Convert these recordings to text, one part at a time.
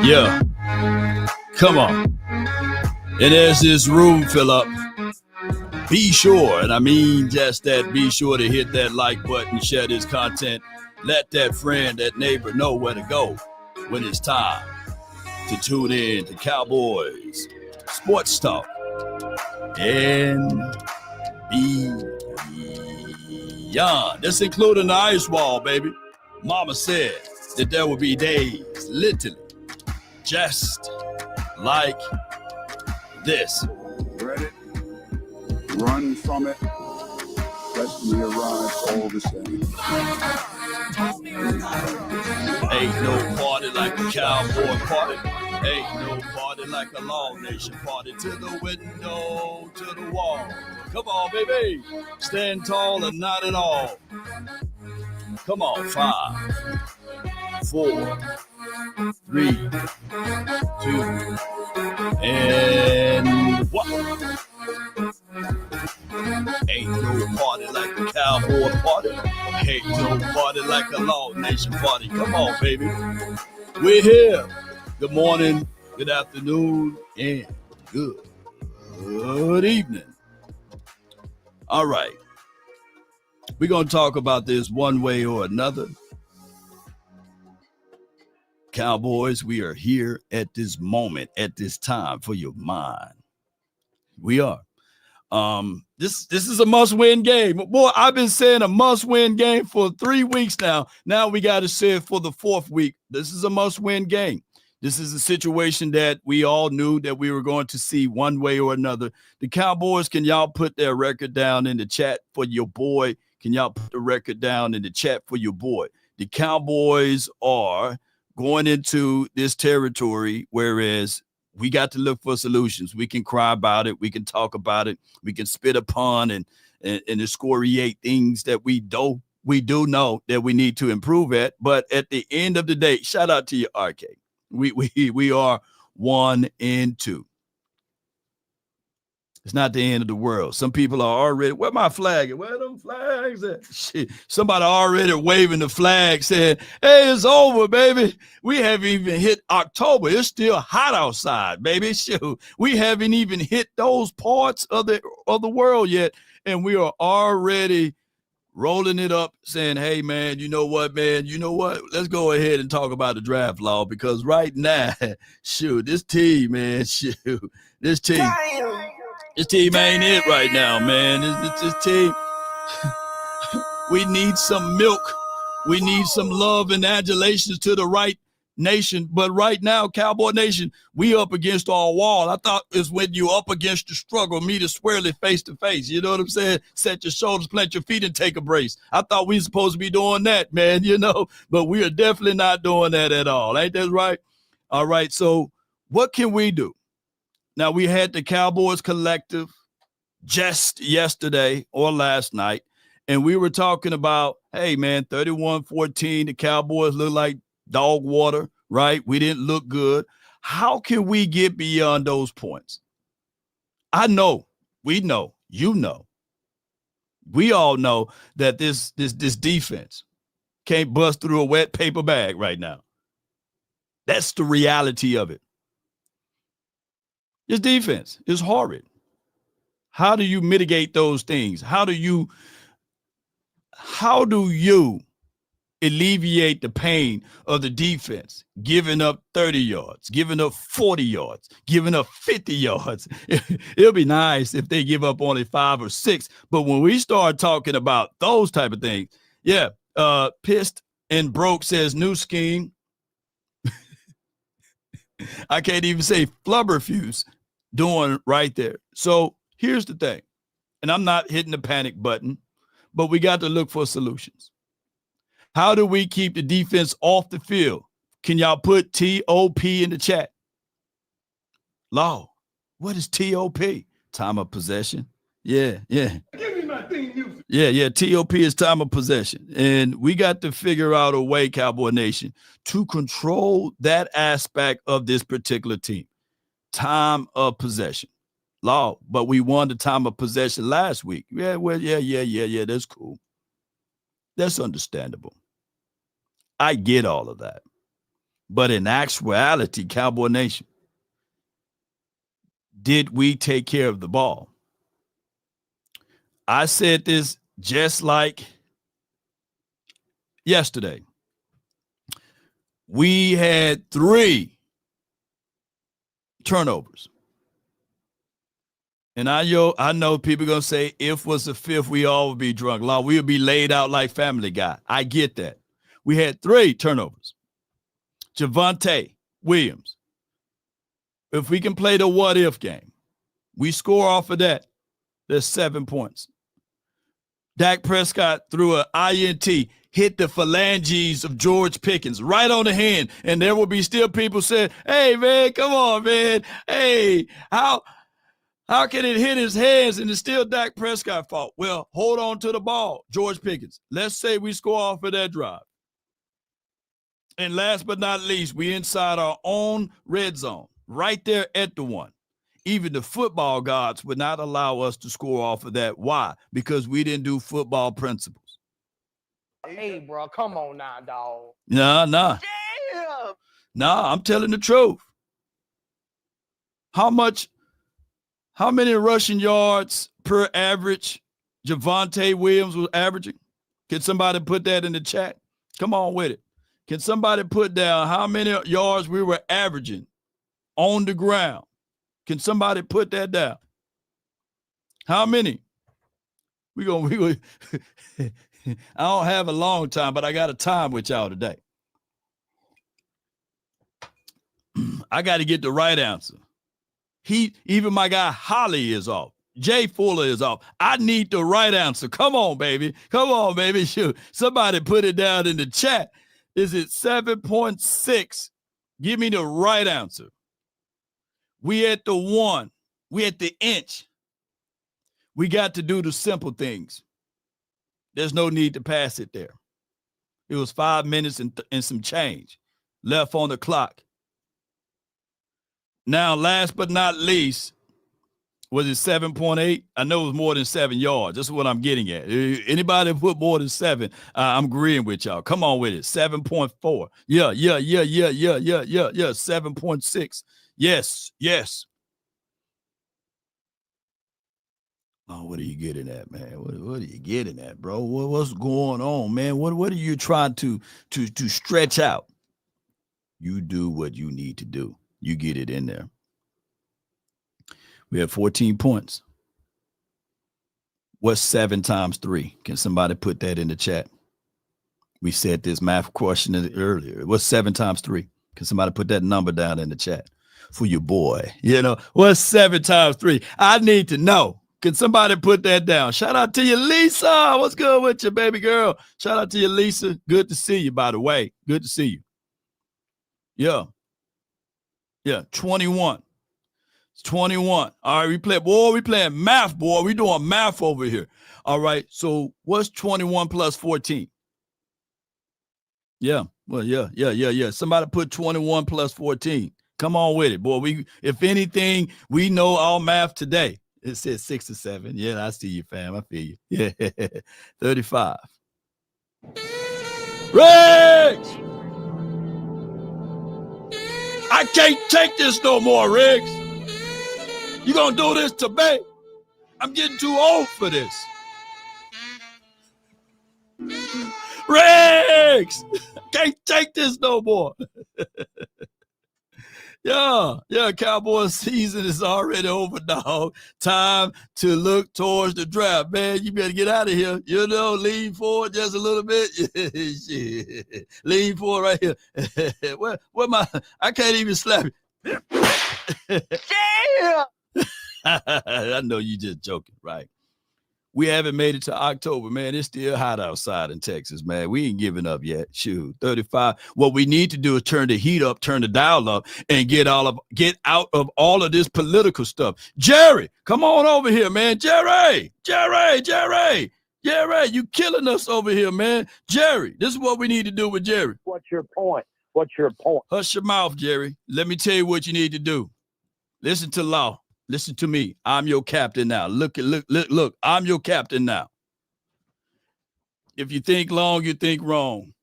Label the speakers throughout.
Speaker 1: Yeah, come on. And as this room fill up, be sure, and I mean just that, be sure to hit that like button, share this content, let that friend, that neighbor know where to go when it's time to tune in to Cowboys Sports Talk and beyond. This including the ice wall, baby. Mama said that there would be days, literally, just like this.
Speaker 2: Read it, run from it, rest me arrives all the same.
Speaker 1: Ain't no party like a cowboy party. Ain't no party like a Law Nation party. To the window, to the wall. Come on, baby. Stand tall and not at all. Come on, 5, 4, 3, 2, and 1. Ain't no party like a cowboy party. Ain't no party like a Law Nation party. Come on, baby. We're here. Good morning, good afternoon, and good evening. All right. We're going to talk about this one way or another. Cowboys, we are here at this moment, at this time for your mind. We are. This is a must-win game. Boy, I've been saying a must-win game for 3 weeks now. Now we got to say it for the 4th week. This is a must-win game. This is a situation that we all knew that we were going to see one way or another. The Cowboys, can y'all put their record down in the chat for your boy? Can y'all put the record down in the chat for your boy? The Cowboys are going into this territory, whereas we got to look for solutions. We can cry about it. We can talk about it. We can spit upon and excoriate things that we do know that we need to improve at. But at the end of the day, shout out to your arcade. We are 1-2. It's not the end of the world. Some people are already, where my flag? Where them flags at? Shit. Somebody already waving the flag saying, hey, it's over, baby. We haven't even hit October. It's still hot outside, baby. Shoot. We haven't even hit those parts of the world yet. And we are already rolling it up saying, hey, man, you know what, man? You know what? Let's go ahead and talk about the draft law, because right now, shoot, this team, man, shoot, this team ain't it right now, man. This team, we need some milk. We need some love and adulations to the right nation. But right now, Cowboy Nation, we up against our wall. I thought it's when you up against the struggle, meet it squarely face to face. You know what I'm saying? Set your shoulders, plant your feet, and take a brace. I thought we were supposed to be doing that, man, but we are definitely not doing that at all. Ain't that right? All right, so what can we do? Now, we had the Cowboys Collective just yesterday or last night, and we were talking about, hey, man, 31-14, the Cowboys look like dog water, right? We didn't look good. How can we get beyond those points? I know, we know, you know, we all know that this defense can't bust through a wet paper bag right now. That's the reality of it. This defense is horrid. How do you mitigate those things? How do you alleviate the pain of the defense, giving up 30 yards, giving up 40 yards, giving up 50 yards? It'll be nice if they give up only 5 or 6. But when we start talking about those type of things, yeah, Pissed and Broke says new scheme. I can't even say Flubberfuse doing right there. So here's the thing, and I'm not hitting the panic button, but we got to look for solutions. How do we keep the defense off the field? Can y'all put TOP in the chat? Law, what is TOP? Time of possession. Yeah.
Speaker 2: Give me my theme music.
Speaker 1: Yeah. TOP is time of possession. And we got to figure out a way, Cowboy Nation, to control that aspect of this particular team. Time of possession. Law, but we won the time of possession last week. Yeah, that's cool. That's understandable. I get all of that. But in actuality, Cowboy Nation, did we take care of the ball? I said this just like yesterday. We had 3 turnovers. And I know people are going to say, if was the 5th, we all would be drunk. Law, we would be laid out like Family Guy. I get that. We had 3 turnovers. Javonte Williams. If we can play the what-if game, we score off of that, there's 7 points. Dak Prescott threw an INT, hit the phalanges of George Pickens right on the hand, and there will be still people saying, hey, man, come on, man. Hey, how can it hit his hands and it's still Dak Prescott's fault? Well, hold on to the ball, George Pickens. Let's say we score off of that drive. And last but not least, we inside our own red zone, right there at the 1. Even the football gods would not allow us to score off of that. Why? Because we didn't do football principles.
Speaker 3: Hey, bro, come on now, dog.
Speaker 1: Nah.
Speaker 3: Damn.
Speaker 1: Nah, I'm telling the truth. How many rushing yards per average Javonte Williams was averaging? Can somebody put that in the chat? Come on with it. Can somebody put down how many yards we were averaging on the ground? Can somebody put that down? How many? We I don't have a long time, but I got a time with y'all today. I got to get the right answer. Even my guy Holly is off. Jay Fuller is off. I need the right answer. Come on, baby. Come on, baby. Shoot. Somebody put it down in the chat. Is it 7.6? Give me the right answer. We at the 1. We at the inch. We got to do the simple things. There's no need to pass it there. It was 5 minutes and some change left on the clock. Now, last but not least, was it 7.8? I know it was more than 7 yards. That's what I'm getting at. Anybody put more than 7, I'm agreeing with y'all. Come on with it. 7.4. Yeah. 7.6. Yes. Oh, what are you getting at, man? What are you getting at, bro? What's going on, man? What are you trying to stretch out? You do what you need to do. You get it in there. We have 14 points. What's 7 times 3? Can somebody put that in the chat? We said this math question earlier. What's 7 times 3? Can somebody put that number down in the chat for your boy? What's 7 times 3? I need to know. Can somebody put that down? Shout out to you, Lisa. What's good with you, baby girl? Shout out to you, Lisa. Good to see you, by the way. Good to see you. Yeah, 21. It's 21. All right, we playing math, boy. We doing math over here. All right, so what's 21 plus 14? Yeah, well, yeah. Somebody put 21 plus 14. Come on with it, boy. If anything, we know all math today. It says 6 or 7. Yeah, I see you, fam. I feel you. Yeah, 35. Riggs! I can't take this no more, Riggs. You gonna do this to me? I'm getting too old for this. Riggs! Can't take this no more. Yeah, Cowboys season is already over, dog. Time to look towards the draft. Man, you better get out of here. Lean forward just a little bit. Shit. Lean forward right here. I can't even slap you.
Speaker 3: Yeah.
Speaker 1: I know you just joking, right? We haven't made it to October, man. It's still hot outside in Texas, man. We ain't giving up yet. Shoot, 35. What we need to do is turn the heat up, turn the dial up, and get out of all of this political stuff. Jerry, come on over here, man. Jerry, you killing us over here, man. Jerry, this is what we need to do with Jerry.
Speaker 3: What's your point?
Speaker 1: Hush your mouth, Jerry. Let me tell you what you need to do. Listen to law. Listen to me. I'm your captain now. Look. I'm your captain now. If you think long, you think wrong.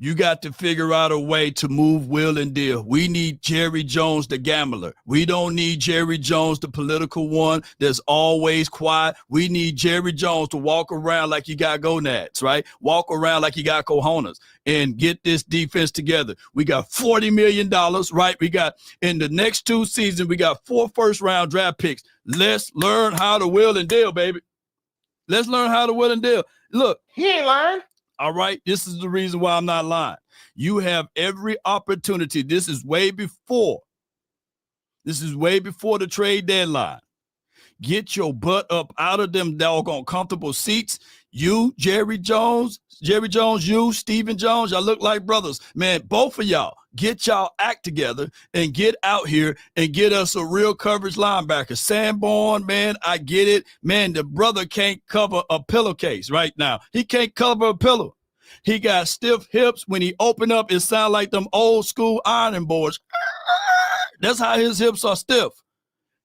Speaker 1: You got to figure out a way to move Will and Deal. We need Jerry Jones, the gambler. We don't need Jerry Jones, the political one that's always quiet. We need Jerry Jones to walk around like you got gonads, right? Walk around like you got cojones and get this defense together. We got $40 million, right? We got in the next 2 seasons, we got 4 first-round draft picks. Let's learn how to will and deal, baby. Let's learn how to will and deal. Look.
Speaker 3: He ain't lying.
Speaker 1: All right, this is the reason why I'm not lying. You have every opportunity. This is way before the trade deadline. Get your butt up out of them doggone comfortable seats. You, Jerry Jones, you, Stephen Jones, y'all look like brothers. Man, both of y'all, get y'all act together and get out here and get us a real coverage linebacker. Sanborn, man, I get it. Man, the brother can't cover a pillowcase right now. He can't cover a pillow. He got stiff hips. When he open up, it sound like them old school ironing boards. That's how his hips are stiff.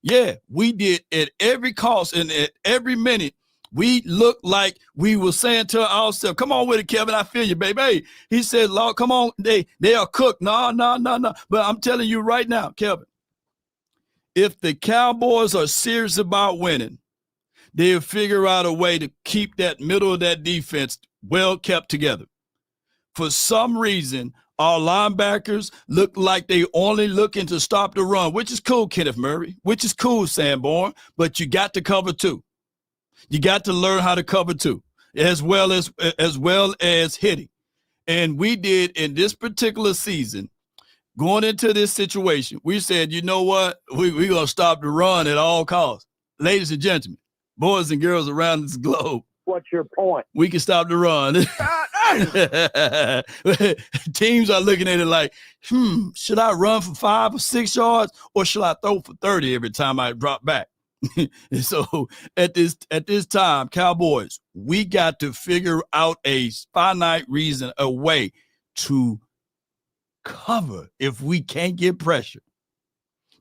Speaker 1: Yeah, we did at every cost and at every minute. We looked like we were saying to ourselves, come on with it, Kevin. I feel you, baby. Hey, he said, Lord, come on. They are cooked. No. But I'm telling you right now, Kevin, if the Cowboys are serious about winning, they'll figure out a way to keep that middle of that defense well kept together. For some reason, our linebackers look like they only looking to stop the run, which is cool, Kenneth Murray, which is cool, Sanborn, but you got to cover too. You got to learn how to cover too, as well as hitting. And we did in this particular season, going into this situation, we said, you know what? We're going to stop the run at all costs. Ladies and gentlemen, boys and girls around this globe.
Speaker 3: What's your point?
Speaker 1: We can stop the run. Teams are looking at it like, should I run for 5 or 6 yards or should I throw for 30 every time I drop back? And so at this time, Cowboys, we got to figure out a finite reason, a way to cover if we can't get pressure.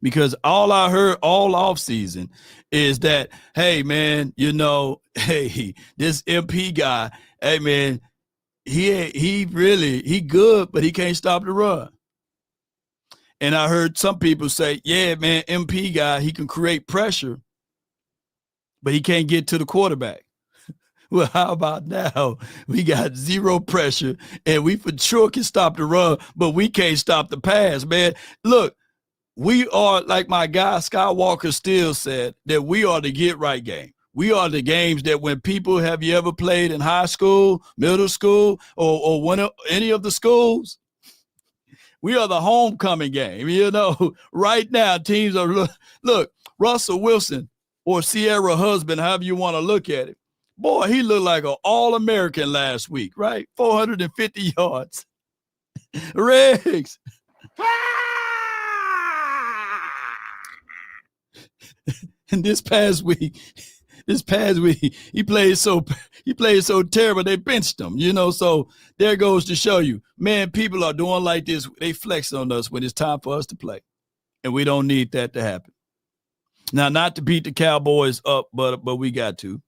Speaker 1: Because all I heard all offseason is that, hey, man, this MP guy, hey, man, he good, but he can't stop the run. And I heard some people say, yeah, man, MP guy, he can create pressure, but he can't get to the quarterback. Well, how about now? We got 0 pressure, and we for sure can stop the run, but we can't stop the pass, man. Look, we are, like my guy Skywalker still said, that we are the get-right game. We are the games that when people, have you ever played in high school, middle school, or any of the schools? We are the homecoming game. Right now, teams are, look, Russell Wilson or Sierra husband, however you want to look at it. Boy, he looked like an All-American last week, right? 450 yards. Riggs. And this past week, he played so terrible they benched him, so there goes to show you, man, people are doing like this. They flex on us when it's time for us to play. And we don't need that to happen. Now, not to beat the Cowboys up, but we got to.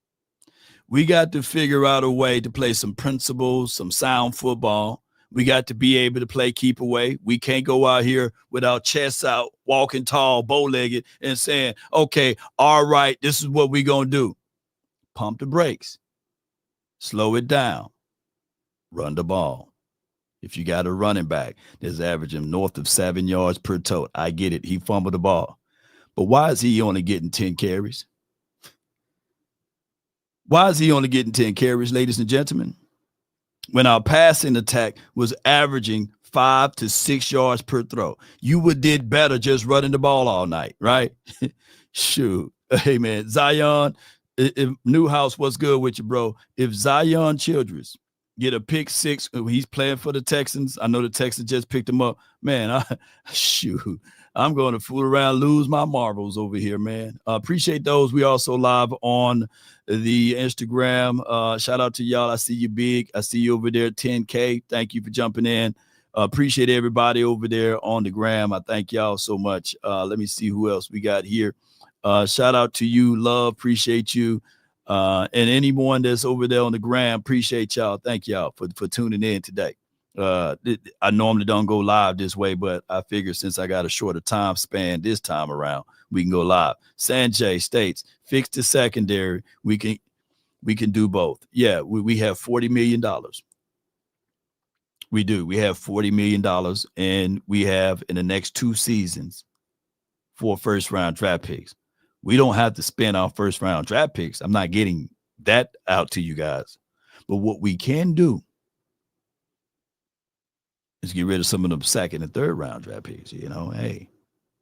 Speaker 1: We got to figure out a way to play some principles, some sound football. We got to be able to play keep away. We can't go out here with our chests out, walking tall, bow-legged, and saying, okay, all right, this is what we're going to do. Pump the brakes. Slow it down. Run the ball. If you got a running back that's averaging north of 7 yards per tote, I get it. He fumbled the ball. But why is he only getting 10 carries? Why is he only getting 10 carries, ladies and gentlemen? When our passing attack was averaging 5 to 6 yards per throw, you would did better just running the ball all night, right? Shoot. Hey, man, Zion, if Newhouse, what's good with you, bro? If Zion Childress get a pick 6, he's playing for the Texans. I know the Texans just picked him up. Man, I'm going to fool around, lose my marbles over here, man. Appreciate those. We also live on the Instagram. Shout out to y'all. I see you big. I see you over there, 10K. Thank you for jumping in. Appreciate everybody over there on the gram. I thank y'all so much. Let me see who else we got here. Shout out to you, love. Appreciate you. And anyone that's over there on the gram, appreciate y'all. Thank y'all for tuning in today. I normally don't go live this way, but I figure since I got a shorter time span this time around, we can go live. Sanjay states, fix the secondary. We can do both. Yeah, we have $40 million. We do. We have $40 million, and we have in the next 2 seasons 4 first-round draft picks. We don't have to spend our first-round draft picks. I'm not getting that out to you guys. But what we can do is get rid of some of them second and third round draft picks. You know, hey,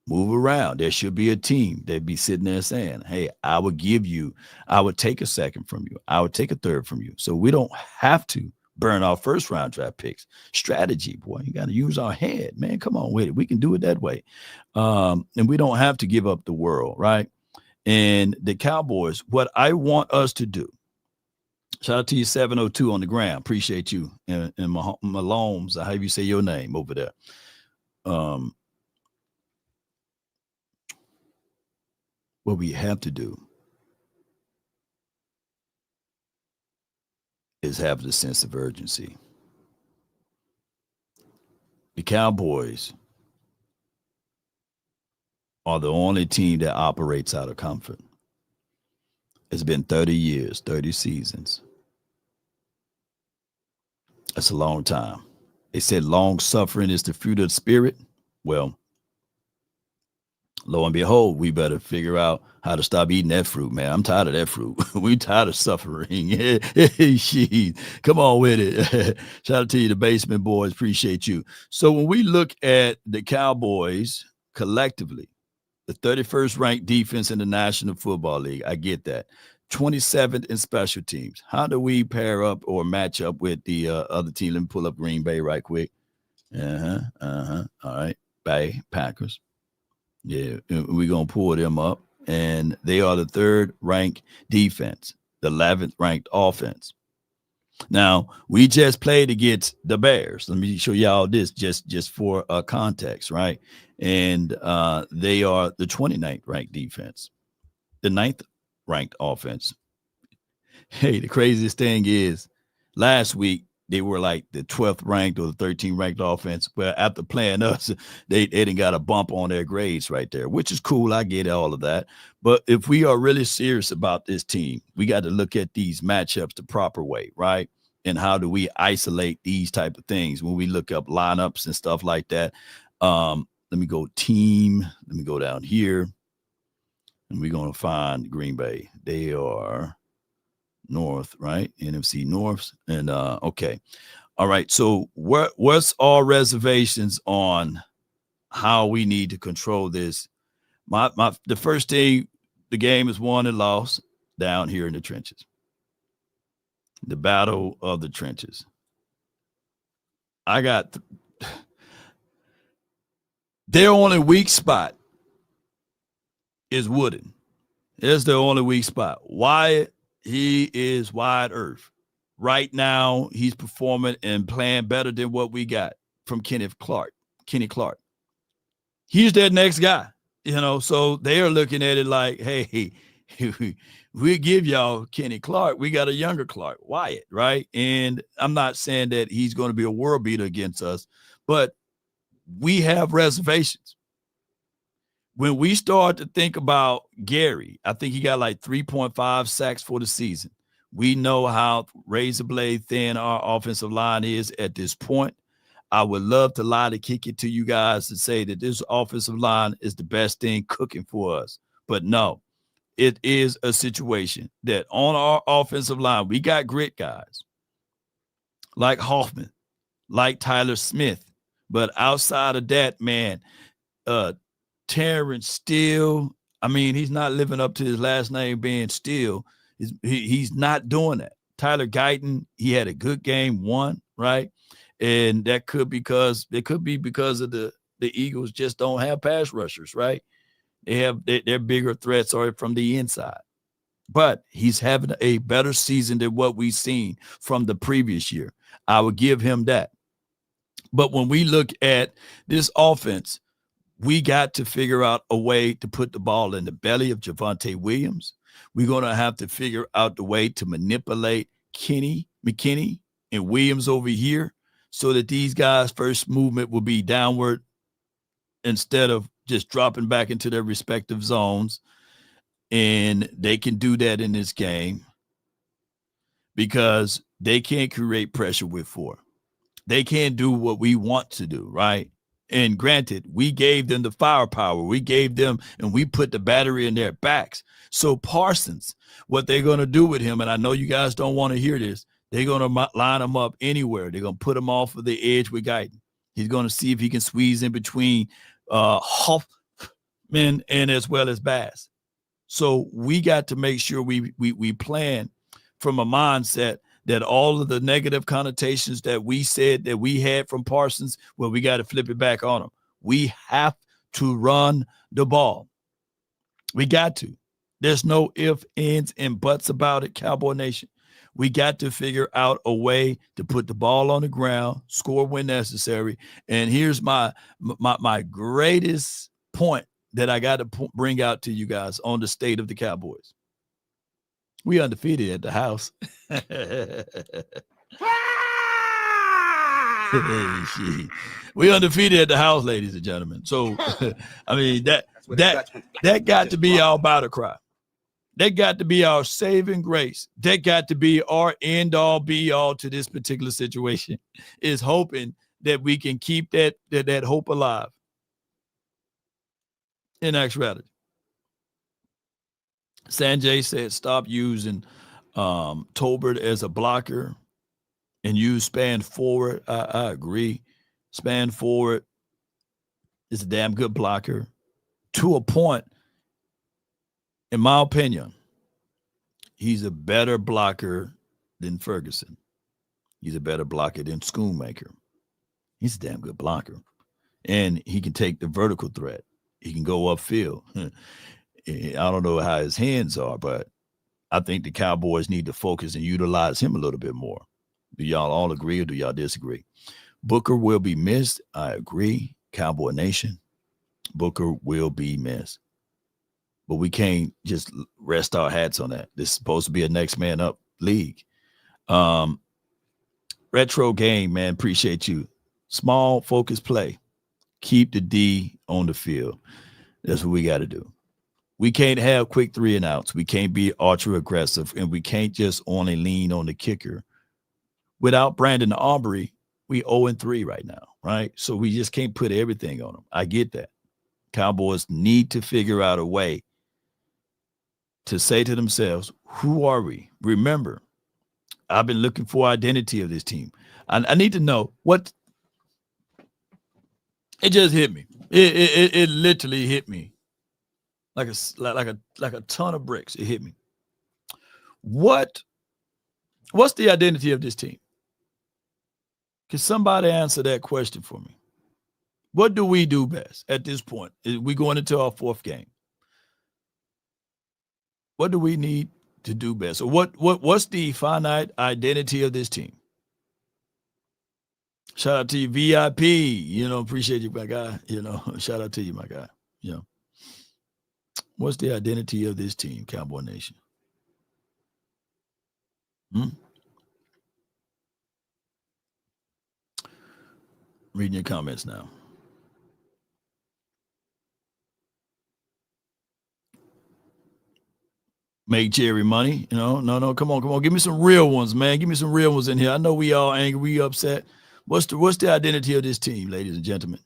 Speaker 1: move around. There should be a team that'd be sitting there saying, hey, I would take a second from you. I would take a third from you. So we don't have to burn our first round draft picks. Strategy, boy, you got to use our head, man. Come on with it. We can do it that way. And we don't have to give up the world, right? And the Cowboys, what I want us to do, shout out to you, 702 on the gram. Appreciate you. And Malones, I have you say your name over there. What we have to do is have the sense of urgency. The Cowboys are the only team that operates out of comfort. It's been 30 years, 30 seasons. That's a long time. They said long suffering is the fruit of the spirit. Well, lo and behold, we better figure out how to stop eating that fruit, man. I'm tired of that fruit. We tired of suffering. Jeez. Come on with it. Shout out to you, the Basement Boys. Appreciate you. So when we look at the Cowboys collectively, the 31st ranked defense in the National Football League, I get that. 27th in special teams. How do we pair up or match up with the other team? Let me pull up Green Bay right quick. All right. Bay Packers. Yeah, we're going to pull them up. And they are the 3rd ranked defense, the 11th ranked offense. Now, we just played against the Bears. Let me show y'all this just for context, right? And they are the 29th ranked defense, the 9th ranked offense. Hey, the craziest thing is last week they were like the 12th ranked or the 13th ranked offense. But after playing us, they didn't got a bump on their grades right there, which is cool. I get all of that. But if we are really serious about this team, we got to look at these matchups the proper way, right? And how do we isolate these type of things when we look up lineups and stuff like that? Let me go team. Let me go down here. And we're going to find Green Bay. They are North, right? NFC North. And okay. All right. So what's our reservations on how we need to control this? The first thing, the game is won and lost down here in the trenches. The battle of the trenches. Their only weak spot is Wooden. It's their only weak spot. Wyatt, he is wide earth. Right now, he's performing and playing better than what we got from Kenny Clark. He's their next guy, so they are looking at it like, hey, we give y'all Kenny Clark. We got a younger Clark, Wyatt, right? And I'm not saying that he's going to be a world beater against us, but we have reservations. When we start to think about Gary, I think he got like 3.5 sacks for the season. We know how razor blade thin our offensive line is at this point. I would love to lie to kick it to you guys and say that this offensive line is the best thing cooking for us. But no, it is a situation that on our offensive line, we got grit guys like Hoffman, like Tyler Smith. But outside of that, man, Terrence Steele, I mean, he's not living up to his last name being Steele. He's not doing that. Tyler Guyton, he had a good game, won, right? And that could be because of the Eagles just don't have pass rushers, right? They have their bigger threats are from the inside. But he's having a better season than what we've seen from the previous year. I would give him that. But when we look at this offense, we got to figure out a way to put the ball in the belly of Javonte Williams. We're going to have to figure out the way to manipulate McKinney and Williams over here so that these guys' first movement will be downward instead of just dropping back into their respective zones. And they can do that in this game because they can't create pressure with 4. They can't do what we want to do, right? And granted, we gave them the firepower. We gave them, and we put the battery in their backs. So Parsons, what they're going to do with him, and I know you guys don't want to hear this, they're going to line him up anywhere. They're going to put him off of the edge with Guyton. He's going to see if he can squeeze in between Hoffman and as well as Bass. So we got to make sure we plan from a mindset that all of the negative connotations that we said that we had from Parsons, well, we got to flip it back on him. We have to run the ball. We got to. There's no ifs, ands, and buts about it, Cowboy Nation. We got to figure out a way to put the ball on the ground, score when necessary. And here's my greatest point that I got to bring out to you guys on the state of the Cowboys. We undefeated at the house. We undefeated at the house, ladies and gentlemen. So, I mean, that got to be our battle cry. That got to be our saving grace. That got to be our end all be all to this particular situation, is hoping that we can keep that hope alive in actuality. Sanjay said, stop using Tolbert as a blocker and use span forward. I agree. Span forward is a damn good blocker to a point. In my opinion, he's a better blocker than Ferguson. He's a better blocker than Schoonmaker. He's a damn good blocker. And he can take the vertical threat. He can go upfield. I don't know how his hands are, but I think the Cowboys need to focus and utilize him a little bit more. Do y'all all agree or do y'all disagree? Booker will be missed. I agree. Cowboy Nation. Booker will be missed. But we can't just rest our hats on that. This is supposed to be a next man up league. Retro game, man. Appreciate you. Small, focused play. Keep the D on the field. That's what we got to do. We can't have quick 3 and outs. We can't be ultra aggressive, and we can't just only lean on the kicker. Without Brandon Aubrey, we 0-3 right now, right? So we just can't put everything on him. I get that. Cowboys need to figure out a way to say to themselves, who are we? Remember, I've been looking for identity of this team. I need to know what. It just hit me. It literally hit me. Like a ton of bricks. It hit me. What's the identity of this team? Can somebody answer that question for me? What do we do best at this point? We going into our 4th game. What do we need to do best? Or what's the finite identity of this team? Shout out to you, VIP. Appreciate you, my guy. Shout out to you, my guy. What's the identity of this team, Cowboy Nation? Reading your comments now. Make Jerry money. No, come on. Give me some real ones, man. Give me some real ones in here. I know we all angry, we upset. What's the identity of this team, ladies and gentlemen?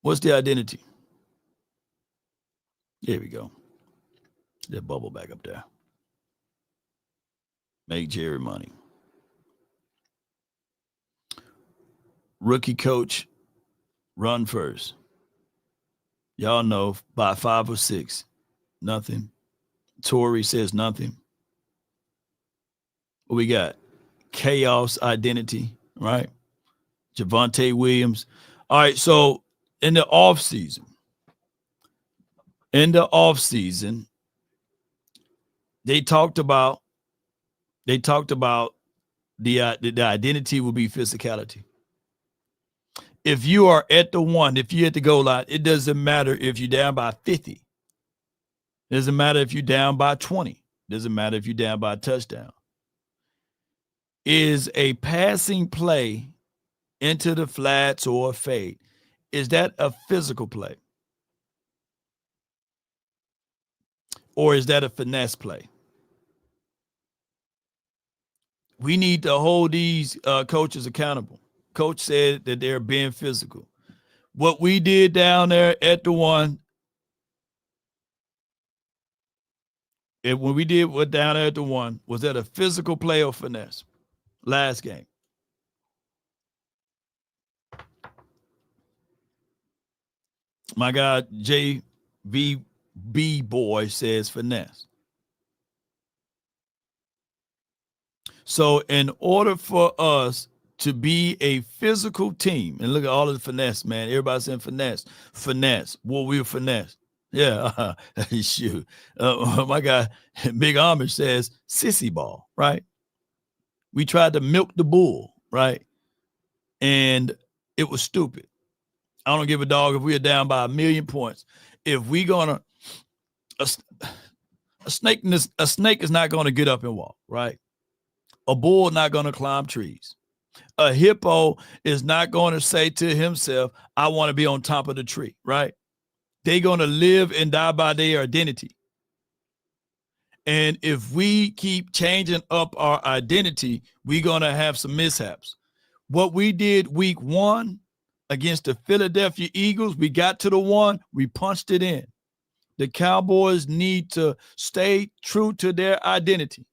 Speaker 1: What's the identity? There we go. That bubble back up there. Make Jerry money. Rookie coach, run first. Y'all know by 5 or 6, nothing. Torrey says nothing. What we got? Chaos identity, right? Javonte Williams. All right, so in the offseason, they talked about the identity will be physicality. If you are at the 1, if you're at the goal line, it doesn't matter if you're down by 50. It doesn't matter if you're down by 20. It doesn't matter if you're down by a touchdown. is a passing play into the flats or a fade. Is that a physical play? Or is that a finesse play? We need to hold these coaches accountable. Coach said that they're being physical. What we did down there at the one, when we did what down there at the one, was that a physical play or finesse? Last game. My guy, JVB boy says finesse. So in order for us to be a physical team, and look at all of the finesse, man. Everybody's saying finesse. Well, we're finesse. Yeah, shoot. My guy, Big Amish says sissy ball, right? We tried to milk the bull, right? And it was stupid. I don't give a dog if we are down by 1,000,000 points. If we gonna a snake is not gonna get up and walk, right? A bull not gonna climb trees. A hippo is not going to say to himself, I want to be on top of the tree, right? They're going to live and die by their identity. And if we keep changing up our identity, we're going to have some mishaps. What we did week 1 against the Philadelphia Eagles, we got to the one, we punched it in. The Cowboys need to stay true to their identity.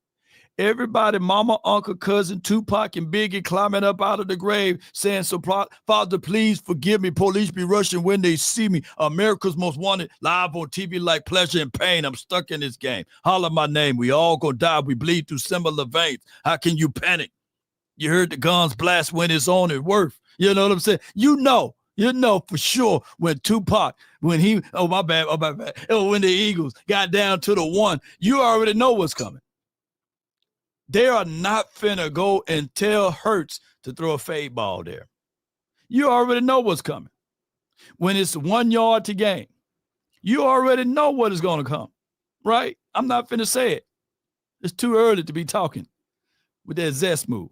Speaker 1: Everybody, mama, uncle, cousin, Tupac, and Biggie climbing up out of the grave saying, so, Father, please forgive me. Police be rushing when they see me. America's Most Wanted, live on TV like pleasure and pain. I'm stuck in this game. Holler my name. We all gonna die. We bleed through similar veins. How can you panic? You heard the guns blast when it's on at worth. You know what I'm saying? You know for sure when Tupac, when the Eagles got down to the one, you already know what's coming. They are not finna go and tell Hurts to throw a fade ball there. You already know what's coming. When it's 1 yard to gain, you already know what is going to come, right? I'm not finna say it. It's too early to be talking with that zest move.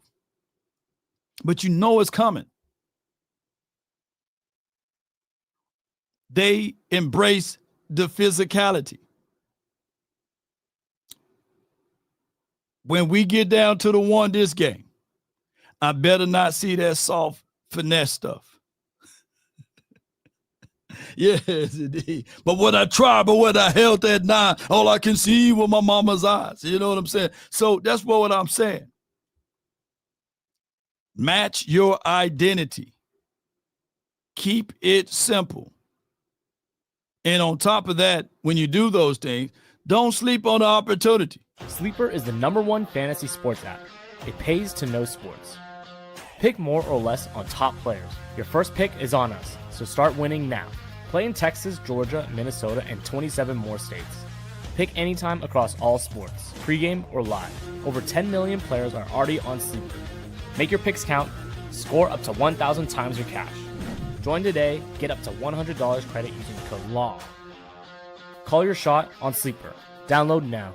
Speaker 1: But you know it's coming. They embrace the physicality. When we get down to the one this game, I better not see that soft finesse stuff. Yes, indeed. But what I held that 9, all I can see with my mama's eyes. You know what I'm saying? So that's what I'm saying. Match your identity. Keep it simple. And on top of that, when you do those things, don't sleep on the opportunity.
Speaker 4: Sleeper is the #1 fantasy sports app. It pays to know sports. Pick more or less on top players. Your first pick is on us, so start winning now. Play in Texas, Georgia, Minnesota, and 27 more states. Pick anytime across all sports, pregame or live. Over 10 million players are already on Sleeper. Make your picks count. Score up to 1,000 times your cash. Join today. Get up to $100 credit using code LAW. Call your shot on Sleeper. Download now.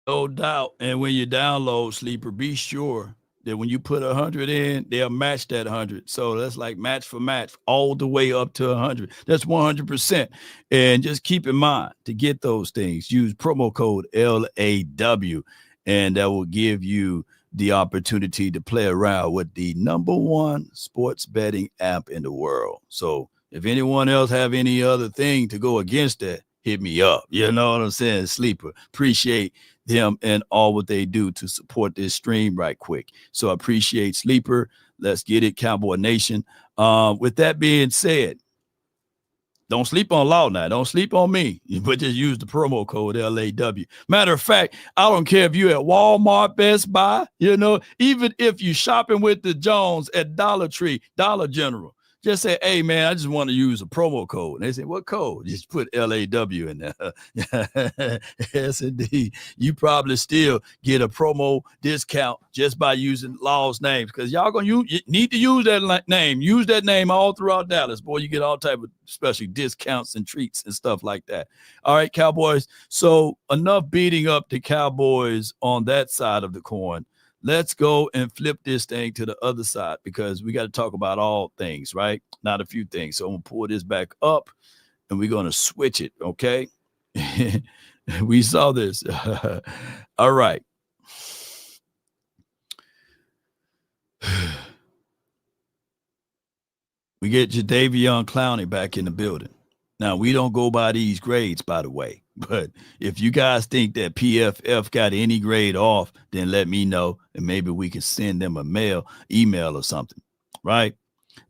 Speaker 1: No doubt. And when you download Sleeper, be sure that when you put 100 in, they'll match that 100. So that's like match for match all the way up to 100. That's 100%. And just keep in mind to get those things, use promo code LAW, and that will give you the opportunity to play around with the #1 sports betting app in the world. So if anyone else have any other thing to go against that, hit me up. You know what I'm saying? Sleeper. Appreciate them and all what they do to support this stream right quick. So I appreciate Sleeper. Let's get it, Cowboy Nation. With that being said, don't sleep on Law now. Don't sleep on me. But just use the promo code LAW. Matter of fact, I don't care if you're at Walmart, Best Buy, even if you're shopping with the Jones at Dollar Tree, Dollar General. Just say, hey, man, I just want to use a promo code. And they say, what code? Just put LAW in there. Yes, indeed. You probably still get a promo discount just by using Law's name, because y'all you need to use that name. Use that name all throughout Dallas. Boy, you get all type of special discounts and treats and stuff like that. All right, Cowboys. So enough beating up the Cowboys on that side of the coin. let's go and flip this thing to the other side because we got to talk about all things, right? Not a few things. So I'm going to pull this back up and we're going to switch it, okay? We saw this. All right. We get Jadeveon Clowney back in the building. Now, we don't go by these grades, by the way. But if you guys think that PFF got any grade off, then let me know, and maybe we can send them a email or something, right?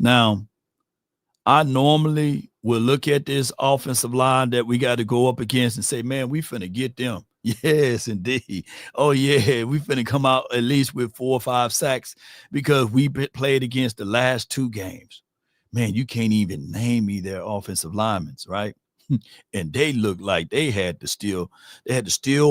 Speaker 1: Now, I normally will look at this offensive line that we got to go up against and say, man, we finna get them. Yes, indeed. Oh, yeah, we finna come out at least with 4 or 5 sacks because we played against the last 2 games. Man, you can't even name me their offensive linemen, right? And they looked like they had the steel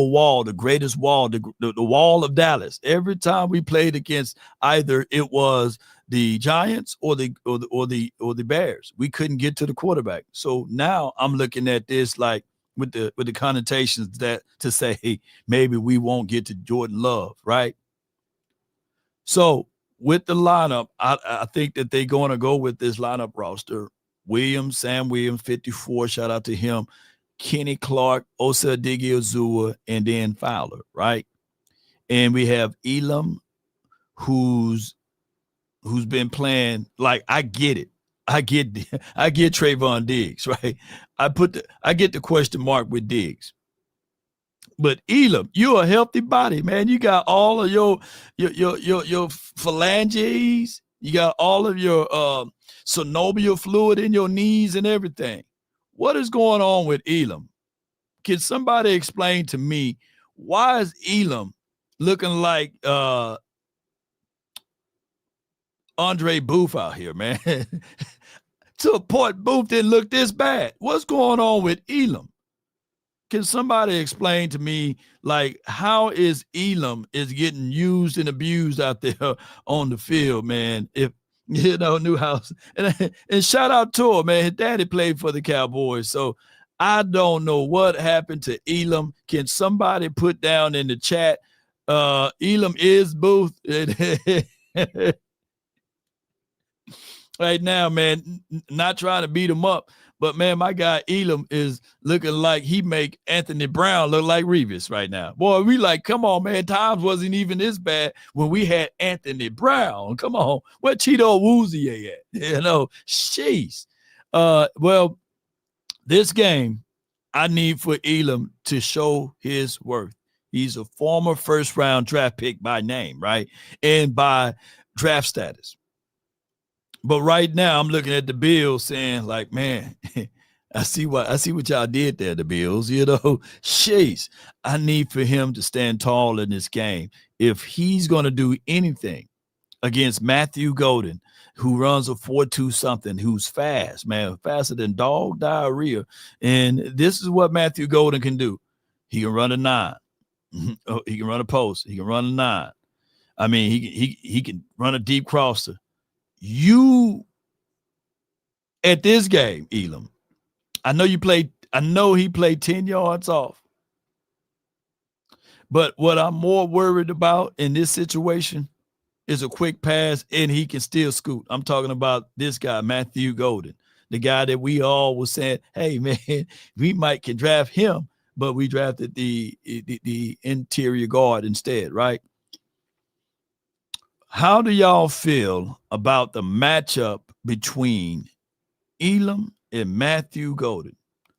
Speaker 1: wall, the greatest wall, the wall of Dallas. Every time we played against either it was the Giants or the Bears, we couldn't get to the quarterback. So now I'm looking at this like with the connotations that to say, hey, maybe we won't get to Jordan Love, right? So with the lineup, I think that they're going to go with this lineup roster. Sam Williams, 54, shout out to him. Kenny Clark, Osa Odighizuwa, and then Fowler, right? And we have Elam, who's been playing like I get it. I get Trayvon Diggs, right? I get the question mark with Diggs. But Elam, you're a healthy body, man. You got all of your phalanges. You got all of your synovial fluid in your knees and everything. What is going on with Elam? Can somebody explain to me why is Elam looking like Andre Booth out here, man? To a point, Booth didn't look this bad. What's going on with Elam? Can somebody explain to me, like, how is Elam is getting used and abused out there on the field, man? If Newhouse and shout out to him, man. His daddy played for the Cowboys, so I don't know what happened to Elam. Can somebody put down in the chat? Elam is Booth right now, man. Not trying to beat him up. But, man, my guy Elam is looking like he make Anthony Brown look like Revis right now. Boy, we like, come on, man. Times wasn't even this bad when we had Anthony Brown. Come on. Where Cheeto Woozier at? Sheesh. Well, this game, I need for Elam to show his worth. He's a former first-round draft pick by name, right? And by draft status. But right now, I'm looking at the Bills saying, like, man, I see what y'all did there, the Bills. Sheesh, I need for him to stand tall in this game. If he's going to do anything against Matthew Golden, who runs a 4.2 something, who's fast, man, faster than dog diarrhea. And this is what Matthew Golden can do. He can run a 9. He can run a post. He can run a 9. I mean, he can run a deep crosser. You at this game, Elam, I know he played 10 yards off. But what I'm more worried about in this situation is a quick pass and he can still scoot. I'm talking about this guy, Matthew Golden, the guy that we all was saying, hey, man, we can draft him, but we drafted the interior guard instead, right? How do y'all feel about the matchup between Elam and Matthew Golden?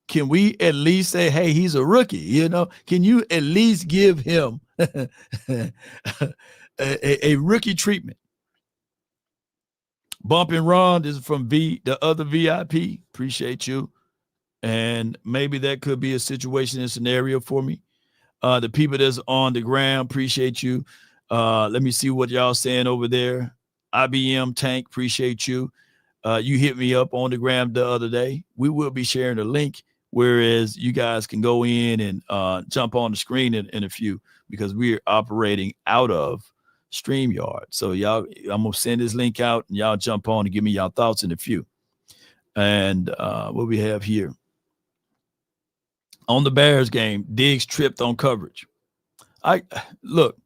Speaker 1: Can we at least say, hey, he's a rookie? Can you at least give him a rookie treatment? Bump and Run, this is from the other VIP. Appreciate you. And maybe that could be a situation and scenario for me. The people that's on the ground, appreciate you. Let me see what y'all saying over there. IBM Tank, appreciate you. You hit me up on the gram the other day. We will be sharing a link, whereas you guys can go in and jump on the screen in a few, because we're operating out of StreamYard. So y'all, I'm going to send this link out and y'all jump on and give me y'all thoughts in a few. And what we have here. On the Bears game, Diggs tripped on coverage. Look,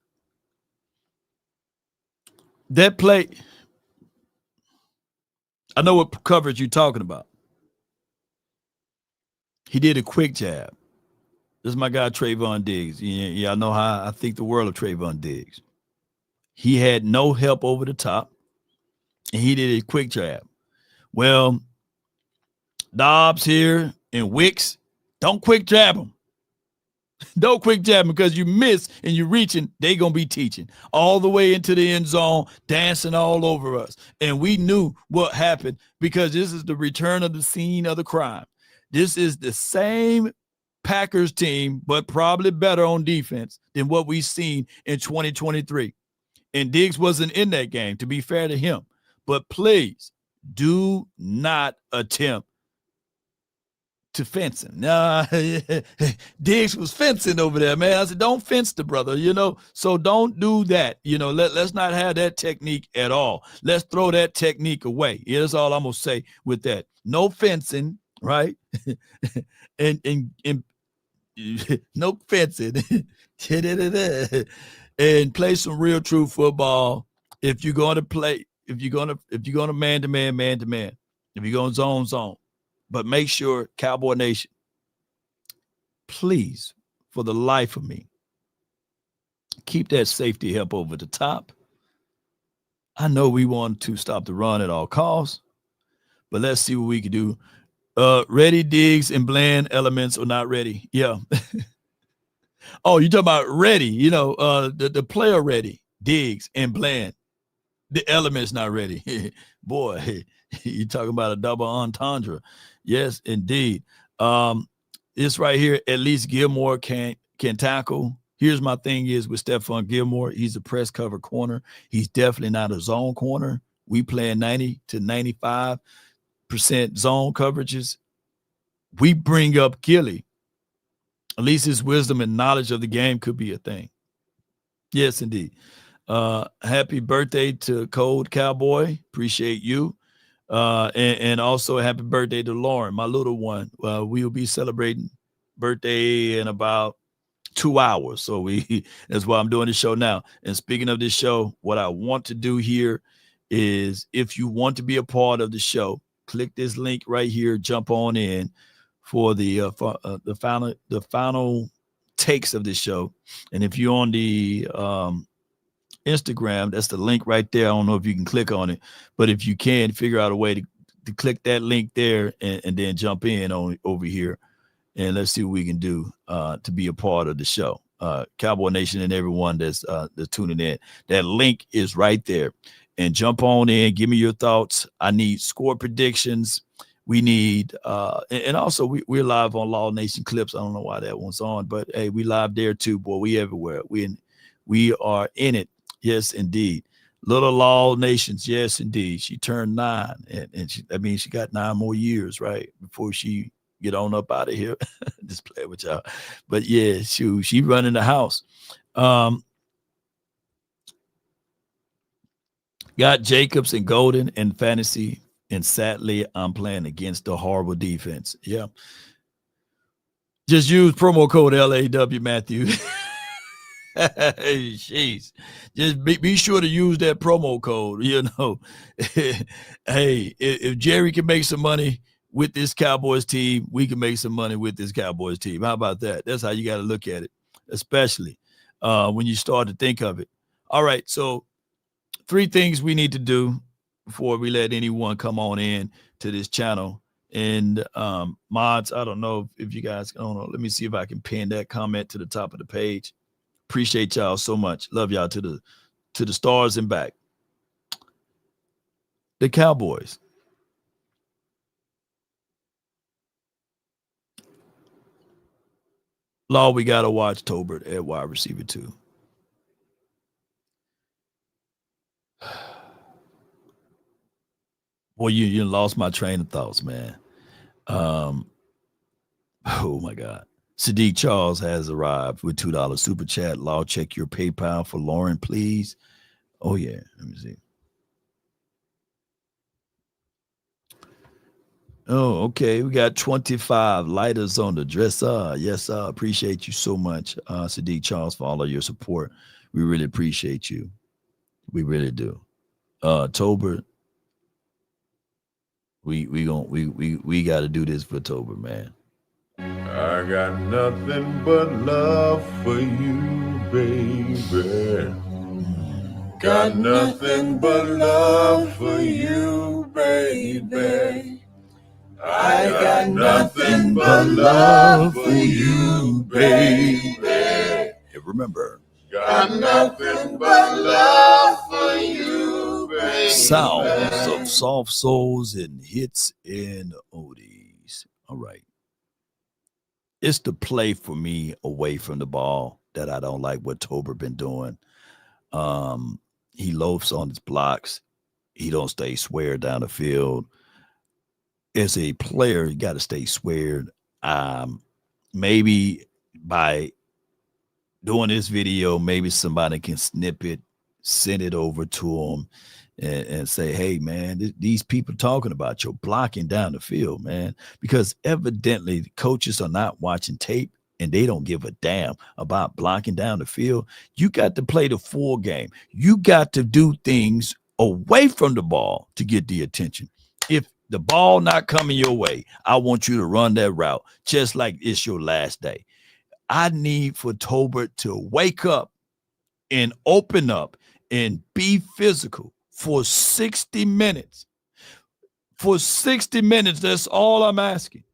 Speaker 1: That play, I know what coverage you're talking about. He did a quick jab. This is my guy, Trayvon Diggs. Yeah, I know how I think the world of Trayvon Diggs. He had no help over the top, and he did a quick jab. Well, Dobbs here and Wicks, don't quick jab them. Don't quick jab them because you miss and you're reaching, they going to be teaching all the way into the end zone, dancing all over us. And we knew what happened because this is the return of the scene of the crime. This is the same Packers team, but probably better on defense than what we've seen in 2023. And Diggs wasn't in that game, to be fair to him. But please do not attempt to fencing. Nah, Diggs was fencing over there, man. I said, don't fence the brother, so don't do that. Let's not have that technique at all. Let's throw that technique away. Yeah, that's all I'm going to say with that. No fencing, right? and no fencing. And play some real true football. If you're going to play, if you're going to man to man, man to man, if you're going zone. But make sure, Cowboy Nation, please, for the life of me, keep that safety help over the top. I know we want to stop the run at all costs, but let's see what we can do. Ready, Diggs, and Bland elements are not ready. Yeah. Oh, you're talking about ready, the player ready, Diggs and Bland. The element's not ready. Boy, you talking about a double entendre. Yes, indeed. This right here, at least Gilmore can tackle. Here's my thing is with Stephon Gilmore, he's a press cover corner. He's definitely not a zone corner. We playing 90 to 95% zone coverages. We bring up Gilly. At least his wisdom and knowledge of the game could be a thing. Yes, indeed. Happy birthday to Cold Cowboy. Appreciate you. And also happy birthday to Lauren, my little one. We will be celebrating birthday in about 2 hours. So that's why I'm doing this show now. And speaking of this show, what I want to do here is if you want to be a part of the show, click this link right here, jump on in for the final takes of this show. And if you're on the Instagram, that's the link right there. I don't know if you can click on it, but if you can, figure out a way to click that link there and then jump in over here, and let's see what we can do to be a part of the show. Cowboy Nation and everyone that's tuning in, that link is right there, and jump on in. Give me your thoughts. I need score predictions. We need, and also we're live on Law Nation Clips. I don't know why that one's on, but hey, we live there too, boy. We everywhere. We are in it. Yes, indeed. Little Law Nations. Yes, indeed. She turned 9, and she got 9 more years, right, before she get on up out of here. Just play with y'all. But yeah, she running the house. Got Jacobs and Golden and fantasy. And sadly, I'm playing against the horrible defense. Yeah. Just use promo code LAW, Matthew. Jeez. Just be sure to use that promo code, Hey, if Jerry can make some money with this Cowboys team, we can make some money with this Cowboys team. How about that? That's how you got to look at it, especially when you start to think of it. All right, so 3 things we need to do before we let anyone come on in to this channel. And mods, I don't know if you guys, I don't know. Let me see if I can pin that comment to the top of the page. Appreciate y'all so much. Love y'all to the stars and back. The Cowboys. Law, we got to watch Tolbert at wide receiver 2. Boy, you lost my train of thoughts, man. Oh, my God. Sadiq Charles has arrived with $2 super chat. Law, check your PayPal for Lauren, please. Oh, yeah. Let me see. Oh, okay. We got 25 lighters on the dresser. Yes, I appreciate you so much, Sadiq Charles, for all of your support. We really appreciate you. We really do. Tober, we got to do this for Tober, man.
Speaker 5: I got nothing but love for you, baby. Got nothing but love for you, baby. I got nothing but love for you, baby.
Speaker 1: And remember,
Speaker 5: got nothing but love for you, baby.
Speaker 1: Sounds of soft souls and hits and oldies. All right. It's the play for me away from the ball that I don't like what Tober been doing. He loafs on his blocks. He don't stay square down the field. As a player, you got to stay squared. Maybe by doing this video, maybe somebody can snip it, send it over to him, and say, hey, man, these people talking about your blocking down the field, man, because evidently the coaches are not watching tape and they don't give a damn about blocking down the field. You got to play the full game. You got to do things away from the ball to get the attention. If the ball not coming your way, I want you to run that route just like it's your last day. I need for Tober to wake up and open up and be physical for 60 minutes. For 60 minutes, that's all I'm asking.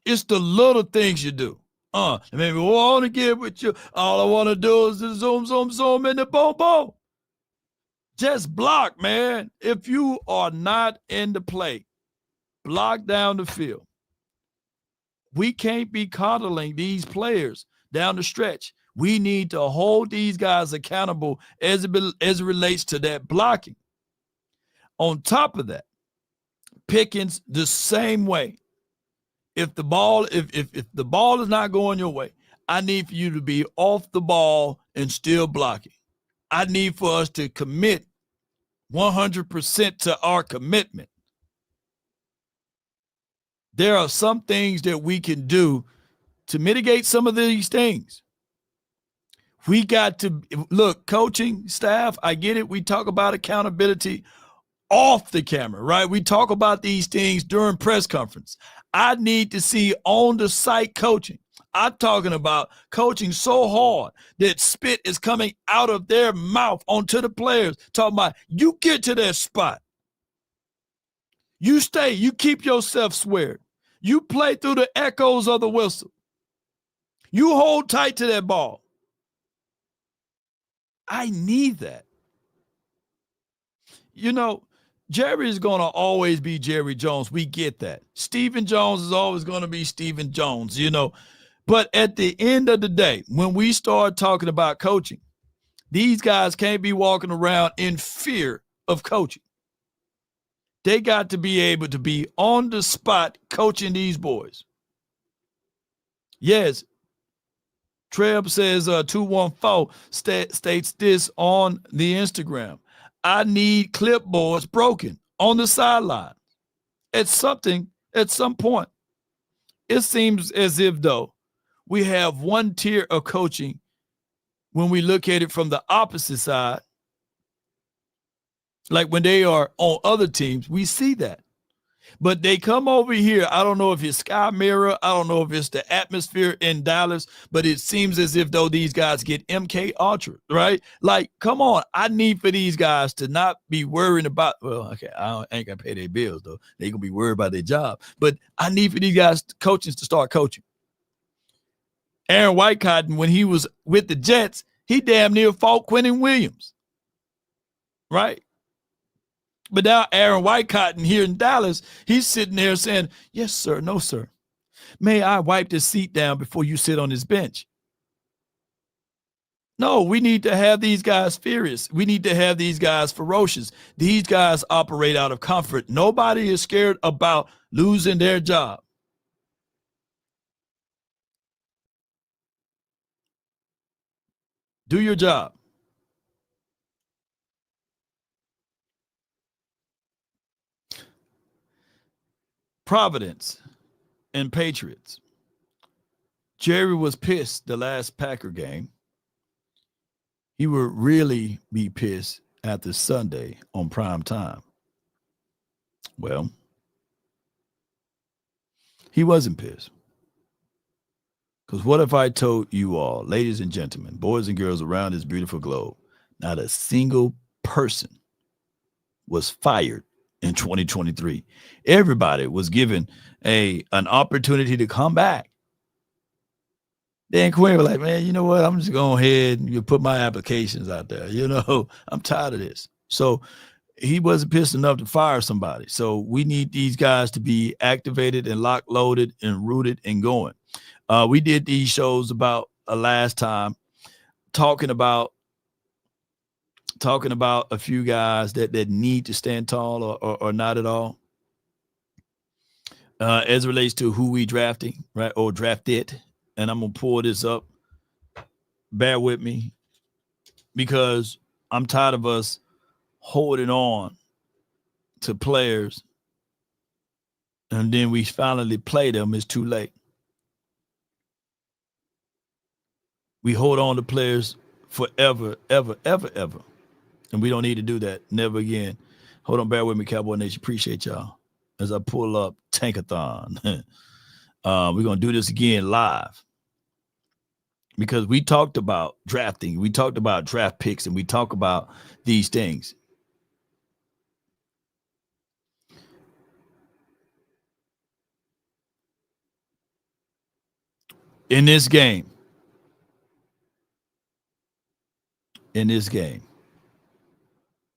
Speaker 1: It's the little things you do. Maybe we want to get with you. All I want to do is the zoom, zoom, zoom in the boom, boom. Just block, man. If you are not in the play, block down the field. We can't be coddling these players down the stretch. We need to hold these guys accountable as it relates to that blocking. On top of that, Pickens the same way. If the ball is not going your way, I need for you to be off the ball and still blocking. I need for us to commit 100% to our commitment. There are some things that we can do to mitigate some of these things. We got to look, coaching staff, I get it. We talk about accountability off the camera, right? We talk about these things during press conference. I need to see on the site coaching. I'm talking about coaching so hard that spit is coming out of their mouth onto the players. Talking about you get to that spot. You stay, you keep yourself squared. You play through the echoes of the whistle. You hold tight to that ball. I need that. You know, Jerry is going to always be Jerry Jones. We get that. Stephen Jones is always going to be Stephen Jones, you know. But at the end of the day, when we start talking about coaching, these guys can't be walking around in fear of coaching. They got to be able to be on the spot coaching these boys. Yes, Treb says 214 states this on the Instagram. I need clipboards broken on the sideline. At some point, it seems as if, though, we have one tier of coaching when we look at it from the opposite side. Like when they are on other teams, we see that. But they come over here. I don't know if it's Sky Mirror. I don't know if it's the atmosphere in Dallas, but it seems as if though these guys get MK Ultra, right? Like, come on. I need for these guys to not be worrying about, well, okay, I ain't going to pay their bills, though. They're going to be worried about their job. But I need for these guys, coaches, to start coaching. Aaron Whitecotton, when he was with the Jets, he damn near fought Quentin Williams, right? But now Aaron Whitecotton here in Dallas, he's sitting there saying, yes, sir, no, sir. May I wipe this seat down before you sit on this bench? No, we need to have these guys furious. We need to have these guys ferocious. These guys operate out of comfort. Nobody is scared about losing their job. Do your job. Providence and Patriots. Jerry was pissed the last Packer game. He would really be pissed after Sunday on prime time? Well, he wasn't pissed. Because what if I told you all, ladies and gentlemen, boys and girls around this beautiful globe, not a single person was fired in 2023. Everybody was given an opportunity to come back. Dan Quinn was like, man, you know what? I'm just going ahead and put my applications out there. You know, I'm tired of this. So he wasn't pissed enough to fire somebody. So we need these guys to be activated and lock loaded and rooted and going. We did these shows about last time talking about a few guys that need to stand tall or not at all. As it relates to who we drafting, right, or drafted. And I'm going to pull this up. Bear with me because I'm tired of us holding on to players and then we finally play them. It's too late. We hold on to players forever, ever, ever, ever. And we don't need to do that. Never again. Hold on, bear with me, Cowboy Nation. Appreciate y'all. As I pull up Tankathon. We're going to do this again live. Because we talked about drafting. We talked about draft picks. And we talk about these things. In this game.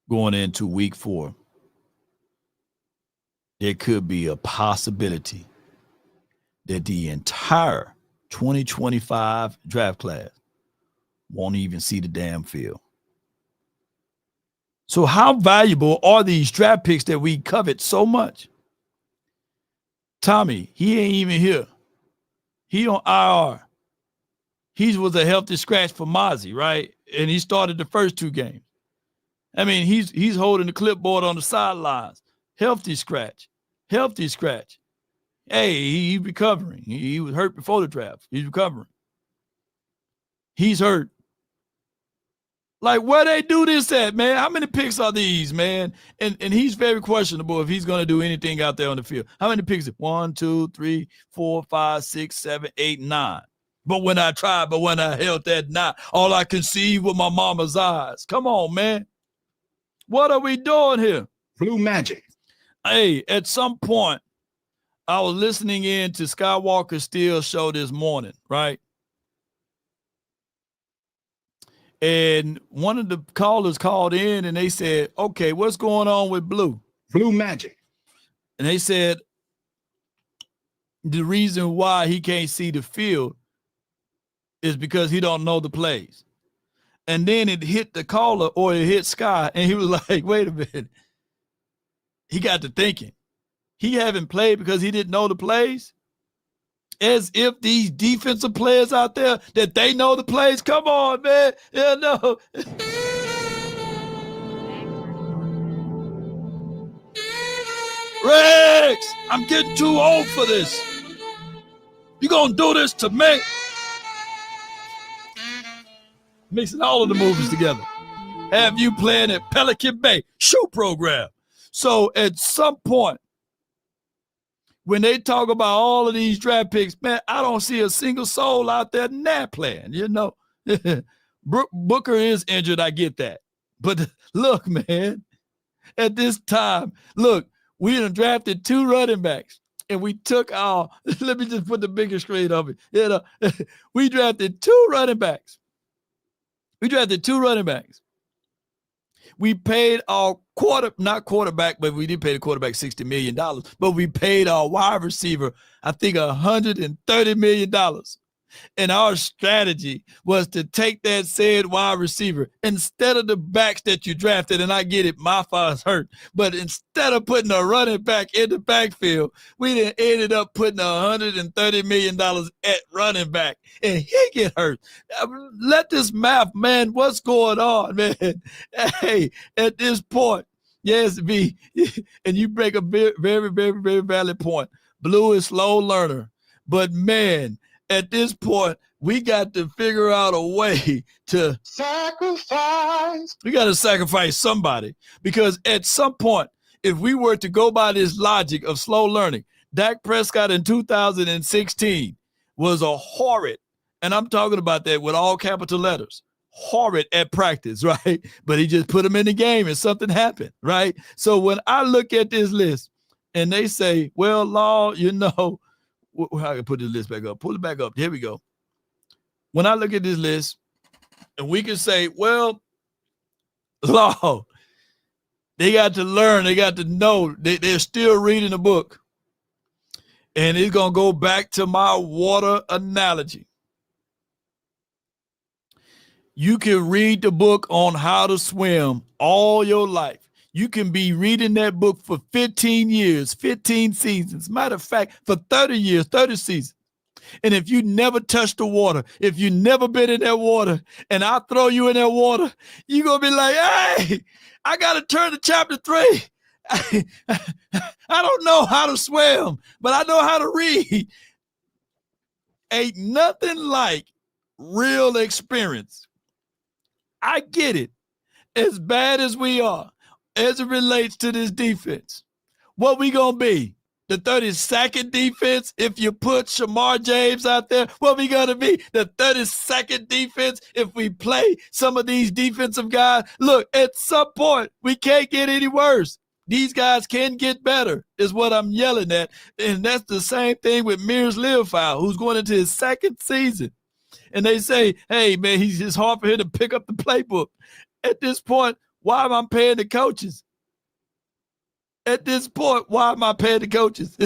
Speaker 1: Going into week 4, there could be a possibility that the entire 2025 draft class won't even see the damn field. So how valuable are these draft picks that we covet so much? Tommy, he ain't even here. He on IR. He was a healthy scratch for Mozzie, right? And he started the first 2 games. I mean, he's holding the clipboard on the sidelines. Healthy scratch. Hey, he's recovering. He was hurt before the draft. He's recovering. He's hurt. Like, where they do this at, man? How many picks are these, man? And he's very questionable if he's going to do anything out there on the field. How many picks? 1, 2, 3, 4, 5, 6, 7, 8, 9. But when I held that 9, all I can see was my mama's eyes. Come on, man. What are we doing here?
Speaker 5: Blue magic.
Speaker 1: Hey, at some point, I was listening in to Skywalker Steele's show this morning, right? And one of the callers called in and they said, okay, what's going on with Blue?
Speaker 5: Blue magic.
Speaker 1: And they said the reason why he can't see the field is because he don't know the plays. And then it hit the caller or it hit Sky, and he was like, wait a minute. He got to thinking. He haven't played because he didn't know the plays? As if these defensive players out there, that they know the plays. Come on, man. Yeah, no. Rex, I'm getting too old for this. You gonna do this to me? Mixing all of the movies together. Have you playing at Pelican Bay shoe program. So at some point, when they talk about all of these draft picks, man, I don't see a single soul out there not playing, you know. Booker is injured, I get that. But look, man, at this time, look, we done drafted 2 running backs. And we took our, let me just put the bigger screen of it. You know, we drafted 2 running backs. We paid our not quarterback, but we did pay the quarterback $60 million. But we paid our wide receiver, I think, $130 million. And our strategy was to take that said wide receiver instead of the backs that you drafted. And I get it, Mafa's hurt. But instead of putting a running back in the backfield, we then ended up putting $130 million at running back. And he get hurt. Let this math, man, what's going on, man? Hey, at this point, yes, B, and you break a very, very, very, very valid point. Blue is slow learner. But, man, at this point, we got to figure out a way to
Speaker 5: Sacrifice.
Speaker 1: we got to sacrifice somebody, because at some point, if we were to go by this logic of slow learning, Dak Prescott in 2016 was a horrid, and I'm talking about that with all capital letters, horrid at practice, right? But he just put him in the game and something happened, right? So when I look at this list and they say, well, Law, you know, how I can put this list back up? Pull it back up. Here we go. When I look at this list and we can say, well, Law, they got to learn. They got to know. They're still reading the book. And it's going to go back to my water analogy. You can read the book on how to swim all your life. You can be reading that book for 15 years, 15 seasons. Matter of fact, for 30 years, 30 seasons. And if you never touched the water, if you never been in that water, and I throw you in that water, you're going to be like, hey, I got to turn to chapter 3. I don't know how to swim, but I know how to read. Ain't nothing like real experience. I get it. As bad as we are, as it relates to this defense, what we going to be? The 32nd defense, if you put Shamar James out there, what we going to be? The 32nd defense if we play some of these defensive guys? Look, at some point, we can't get any worse. These guys can get better, is what I'm yelling at. And that's the same thing with Mears Leofau, who's going into his second season. And they say, hey, man, he's just hard for him to pick up the playbook. At this point, why am I paying the coaches? At this point, why am I paying the coaches?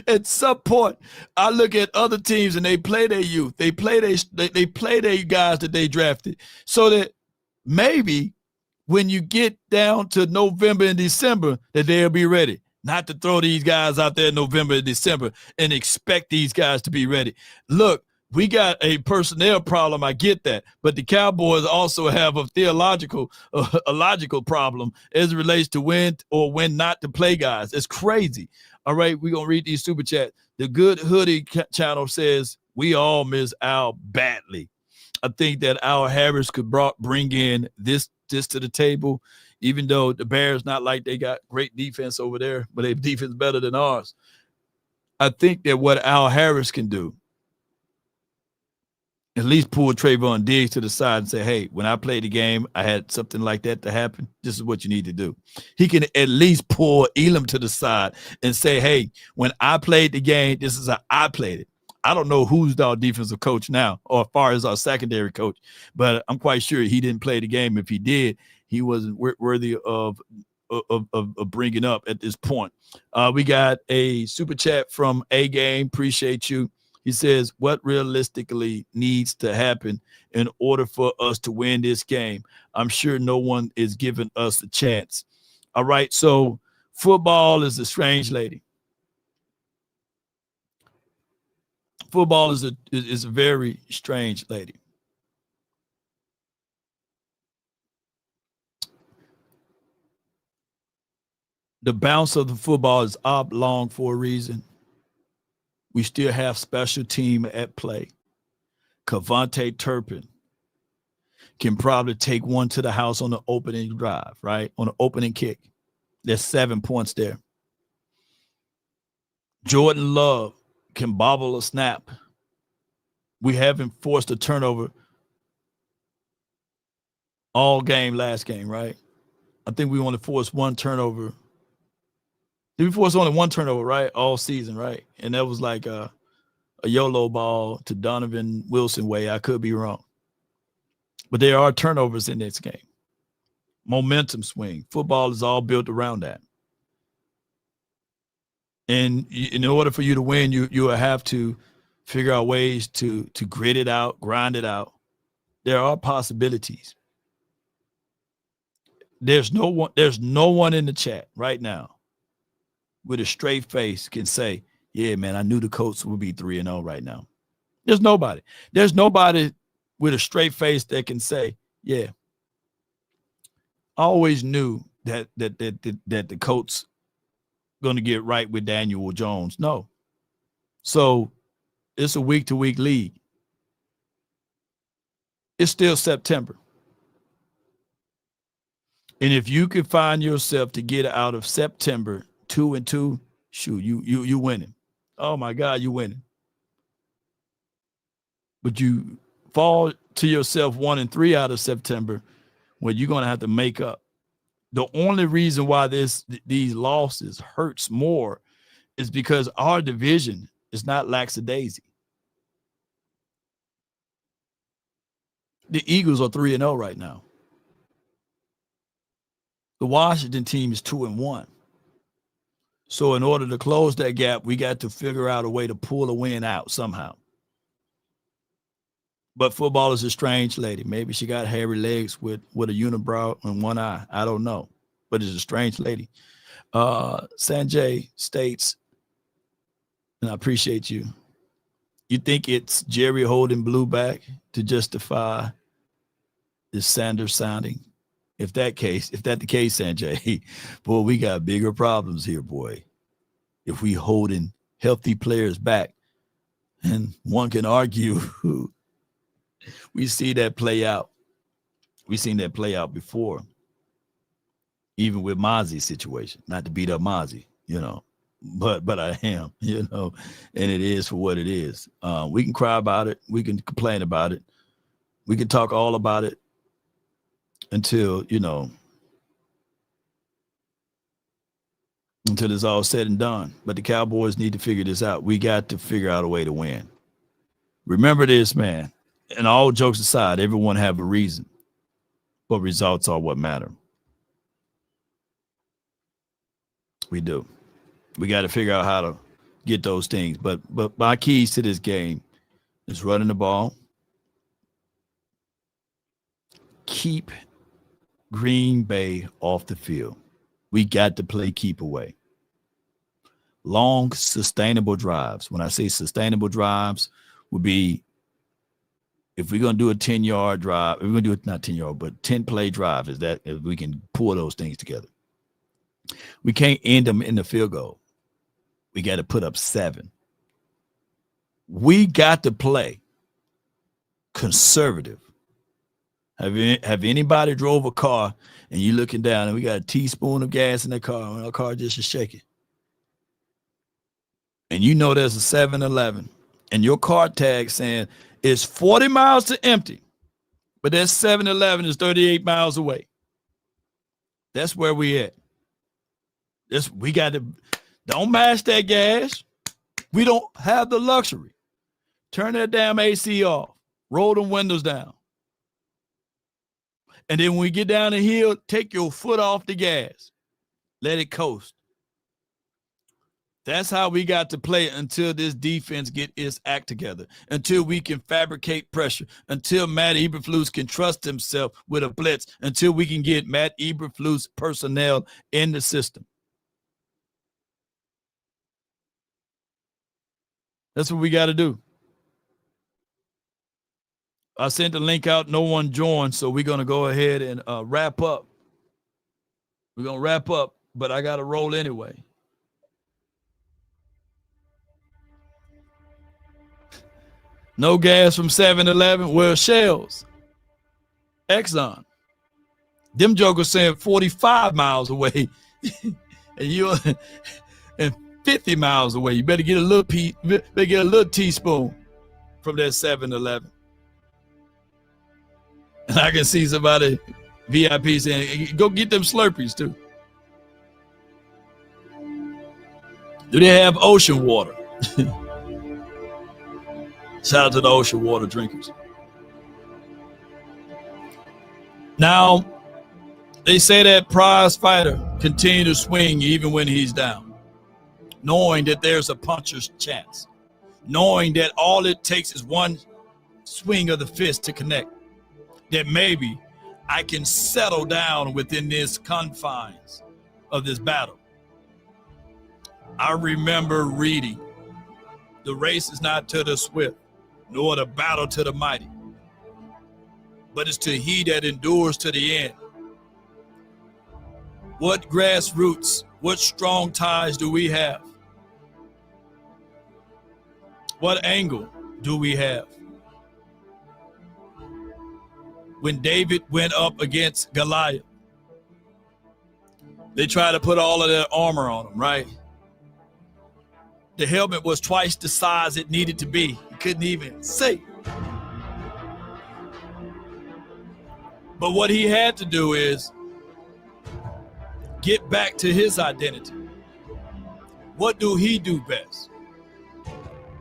Speaker 1: At some point, I look at other teams and they play their youth. They play their guys that they drafted, so that maybe when you get down to November and December, that they'll be ready. Not to throw these guys out there in November and December and expect these guys to be ready. Look, we got a personnel problem. I get that. But the Cowboys also have a logical problem as it relates to when or when not to play guys. It's crazy. All right, we're going to read these super chats. The Good Hoodie channel says, we all miss Al badly. I think that Al Harris could bring in this to the table, even though the Bears, not like they got great defense over there, but their defense better than ours. I think that what Al Harris can do, at least pull Trayvon Diggs to the side and say, hey, when I played the game, I had something like that to happen. This is what you need to do. He can at least pull Elam to the side and say, hey, when I played the game, this is how I played it. I don't know who's our defensive coach now, or as far as our secondary coach, but I'm quite sure he didn't play the game. If he did, he wasn't worthy of bringing up at this point. We got a super chat from A-Game. Appreciate you. He says, what realistically needs to happen in order for us to win this game? I'm sure no one is giving us a chance. All right, so football is a strange lady. Football is a very strange lady. The bounce of the football is oblong for a reason. We still have special team at play. Cavante Turpin can probably take one to the house on the opening drive, right? On the opening kick. There's 7 points there. Jordan Love can bobble a snap. We haven't forced a turnover all game last game, right? I think we only forced one turnover. Did we force only one turnover, right? All season, right? And that was like a YOLO ball to Donovan Wilson way. I could be wrong. But there are turnovers in this game. Momentum swing. Football is all built around that. And in order for you to win, you will have to figure out ways to grit it out, grind it out. There are possibilities. There's no one in the chat right now with a straight face can say, yeah, man, I knew the Colts would be 3-0 right now. There's nobody. There's nobody with a straight face that can say, yeah, I always knew that the Colts going to get right with Daniel Jones. No. So it's a week-to-week league. It's still September. And if you can find yourself to get out of September 2-2, shoot, you winning. Oh my God, you winning. But you fall to yourself 1-3 out of September, when you're going to have to make up. The only reason why these losses hurts more is because our division is not lackadaisy. The Eagles are 3-0 right now. The Washington team is 2-1. So in order to close that gap, we got to figure out a way to pull a win out somehow. But football is a strange lady. Maybe she got hairy legs with a unibrow and one eye. I don't know. But it's a strange lady. Sanjay states, and I appreciate you, you think it's Jerry holding blue back to justify this Sanders sounding? If that the case, Sanjay, boy, we got bigger problems here, boy. If we holding healthy players back, and one can argue, we see that play out. We've seen that play out before, even with Mozzie's situation. Not to beat up Mozzie, but I am, and it is for what it is. We can cry about it. We can complain about it. We can talk all about it until it's all said and done. But the Cowboys need to figure this out. We got to figure out a way to win. Remember this, man. And all jokes aside, everyone have a reason, but results are what matter. We do. We got to figure out how to get those things. But my keys to this game is running the ball. Keep Green Bay off the field. We got to play keep away. Long, sustainable drives. When I say sustainable drives, would be if we're going to do a 10-yard drive, we're going to do it not 10-yard, but 10-play drive, if we can pull those things together. We can't end them in the field goal. We got to put up 7. We got to play conservative. Have anybody drove a car and you looking down and we got a teaspoon of gas in the car and our car just is shaking? And there's a 7-Eleven and your car tag saying it's 40 miles to empty, but that 7-Eleven is 38 miles away. That's where we at. We got to, don't mash that gas. We don't have the luxury. Turn that damn AC off. Roll them windows down. And then when we get down the hill, take your foot off the gas. Let it coast. That's how we got to play until this defense get its act together, until we can fabricate pressure, until Matt Eberflus can trust himself with a blitz, until we can get Matt Eberflus personnel in the system. That's what we got to do. I sent the link out. No one joined, so we're going to go ahead and wrap up. We're going to wrap up, but I got to roll anyway. No gas from 7-Eleven. Well, Shells, Exxon. Them jokers saying 45 miles away, and you're and 50 miles away. You better get a little teaspoon from that 7-Eleven. And I can see somebody VIP saying, "Go get them Slurpees too." Do they have ocean water? Shout out to the ocean water drinkers. Now, they say that prize fighter continue to swing even when he's down, knowing that there's a puncher's chance, knowing that all it takes is one swing of the fist to connect, that maybe I can settle down within this confines of this battle. I remember reading, the race is not to the swift, nor the battle to the mighty, but it's to he that endures to the end. What grassroots, what strong ties do we have? What angle do we have? when David went up against Goliath. They tried to put all of their armor on him, right? The helmet was twice the size it needed to be. He couldn't even see. But what he had to do is get back to his identity. What do he do best?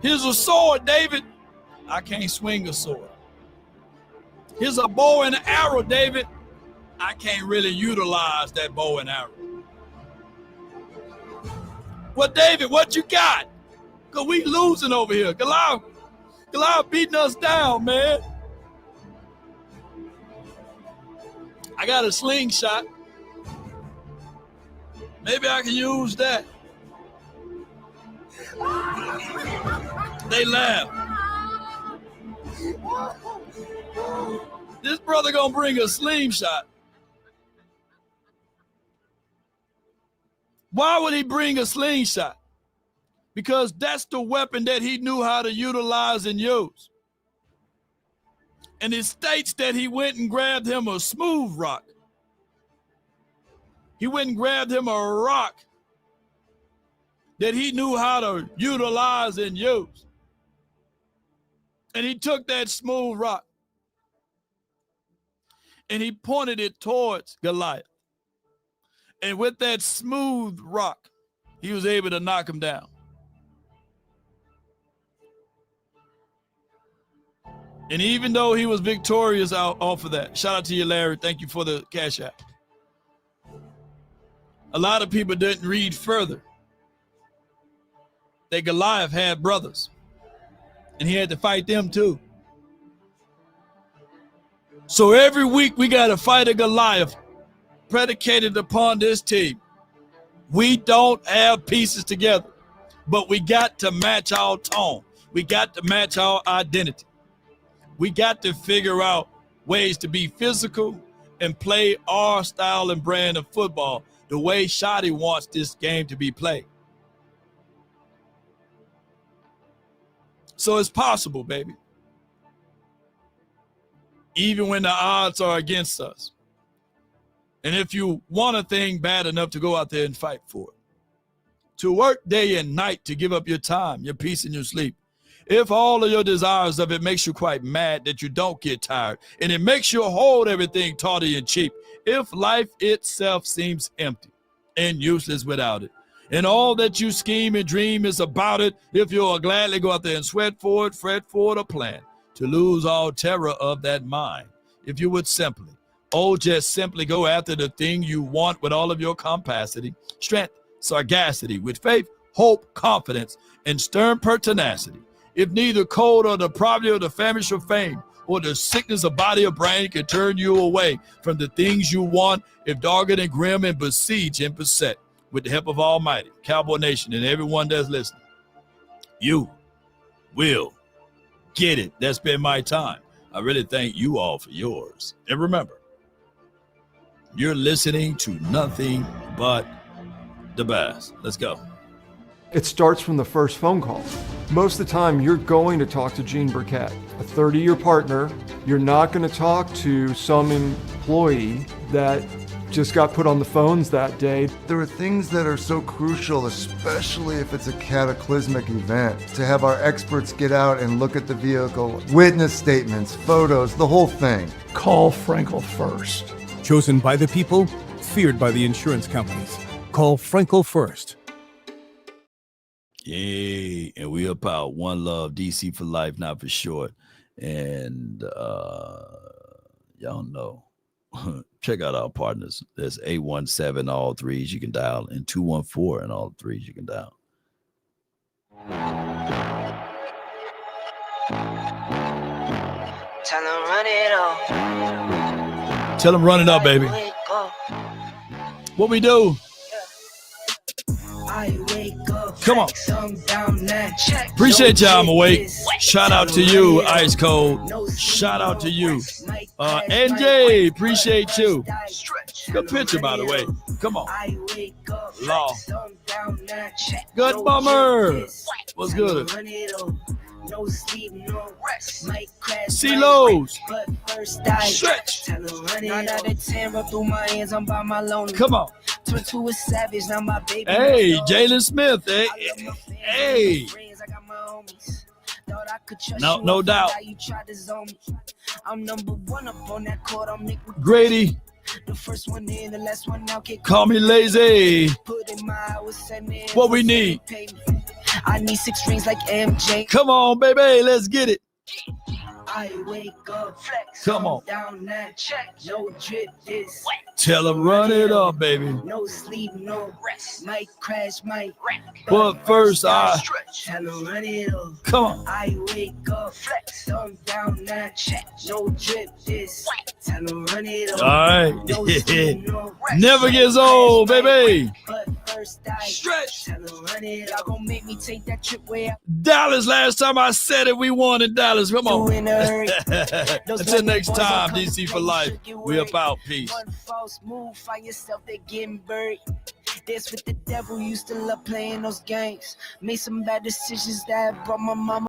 Speaker 1: Here's a sword, David. I can't swing a sword. Here's a bow and arrow, David. I can't really utilize that bow and arrow. Well, David, what you got? Because we losing over here. Goliath beating us down, man. I got a slingshot. Maybe I can use that. They laugh. This brother gonna bring a slingshot. Why would he bring a slingshot? Because that's the weapon that he knew how to utilize and use. And it states that he went and grabbed him a smooth rock. He went and grabbed him a rock that he knew how to utilize and use. And he took that smooth rock and he pointed it towards Goliath. And with that smooth rock, he was able to knock him down. And even though he was victorious off of that, shout out to you, Larry. Thank you for the cash app. A lot of people didn't read further that Goliath had brothers, and he had to fight them too. So every week we got to fight a Goliath predicated upon this team. We don't have pieces together, but we got to match our tone. We got to match our identity. We got to figure out ways to be physical and play our style and brand of football the way Shotty wants this game to be played. So it's possible, baby. Even when the odds are against us. And if you want a thing bad enough to go out there and fight for it, to work day and night to give up your time, your peace, and your sleep, if all of your desires of it makes you quite mad that you don't get tired, and it makes you hold everything tawdry and cheap, if life itself seems empty and useless without it, and all that you scheme and dream is about it, if you'll gladly go out there and sweat for it, fret for it, or plan to lose all terror of that mind, if you would simply, just simply go after the thing you want with all of your capacity, strength, sagacity, with faith, hope, confidence, and stern pertinacity. If neither cold or the poverty or the famish or fame or the sickness of body or brain can turn you away from the things you want, if dogged and grim and besieged and beset, with the help of Almighty, Cowboy Nation, and everyone that's listening, you will get it. That's been my time. I really thank you all for yours. And remember, you're listening to nothing but the best. Let's go.
Speaker 6: It starts from the first phone call. Most of the time, you're going to talk to Gene Burkett, a 30-year partner. You're not going to talk to some employee that just got put on the phones that day.
Speaker 7: There are things that are so crucial, especially if it's a cataclysmic event, to have our experts get out and look at the vehicle, witness statements, photos, the whole thing.
Speaker 8: Call Frankel first.
Speaker 9: Chosen by the people, feared by the insurance companies. Call Frankel first.
Speaker 1: Yay, and we about one love, DC for life, not for short. And y'all know, check out our partners. There's 817 all threes you can dial, and 214 and all threes you can dial.
Speaker 10: Tell them run it up.
Speaker 1: Tell them run it up, baby. What we do? Come on. Appreciate y'all. I'm awake. Shout out to you, Ice Cold. Shout out to you. NJ, appreciate you. Good picture, by the way. Come on. Law. Good bummer. What's good?
Speaker 10: No sleep, no rest. Might crash.
Speaker 1: C-Lows.
Speaker 10: But first I
Speaker 1: Stretch.
Speaker 10: tell her run it 9 out of 10, run through my hands, I'm by my lonely.
Speaker 1: Come on.
Speaker 10: Turn to a savage, now my baby.
Speaker 1: Hey, Jalen Smith. Hey, hey.
Speaker 10: I got my homies. Thought I could trust
Speaker 1: No,
Speaker 10: you,
Speaker 1: no
Speaker 10: I
Speaker 1: doubt.
Speaker 10: found out you tried to zone me. I'm number one up on that court, I'm Nick
Speaker 1: Grady.
Speaker 10: The first one in, the last one out.
Speaker 1: Call me lazy.
Speaker 10: Put in my hours, send me
Speaker 1: What we need.
Speaker 10: I need 6 rings like MJ.
Speaker 1: Come on, baby. Let's get it.
Speaker 10: I wake up, flex.
Speaker 1: Come on.
Speaker 10: Down that check. No drip this.
Speaker 1: Tell them run it up, baby.
Speaker 10: No sleep, no rest. Might crash, might wreck.
Speaker 1: But first I
Speaker 10: tell them run it up.
Speaker 1: come on.
Speaker 10: I wake up, flex. Down that check. No drip this. Tell them run it up.
Speaker 1: All right.
Speaker 10: No sleep, no rest.
Speaker 1: Never gets old, baby.
Speaker 10: But first I
Speaker 1: Stretch.
Speaker 10: tell them run it up. Y'all gonna make me take that trip where
Speaker 1: Dallas, last time I said it, we won in Dallas. Come on.
Speaker 10: in a hurry.
Speaker 1: Until next time, DC for life. We about peace.
Speaker 10: One false move, find yourself, they getting buried. Dance with the devil, used to love playing those games. Made some bad decisions that brought my mama.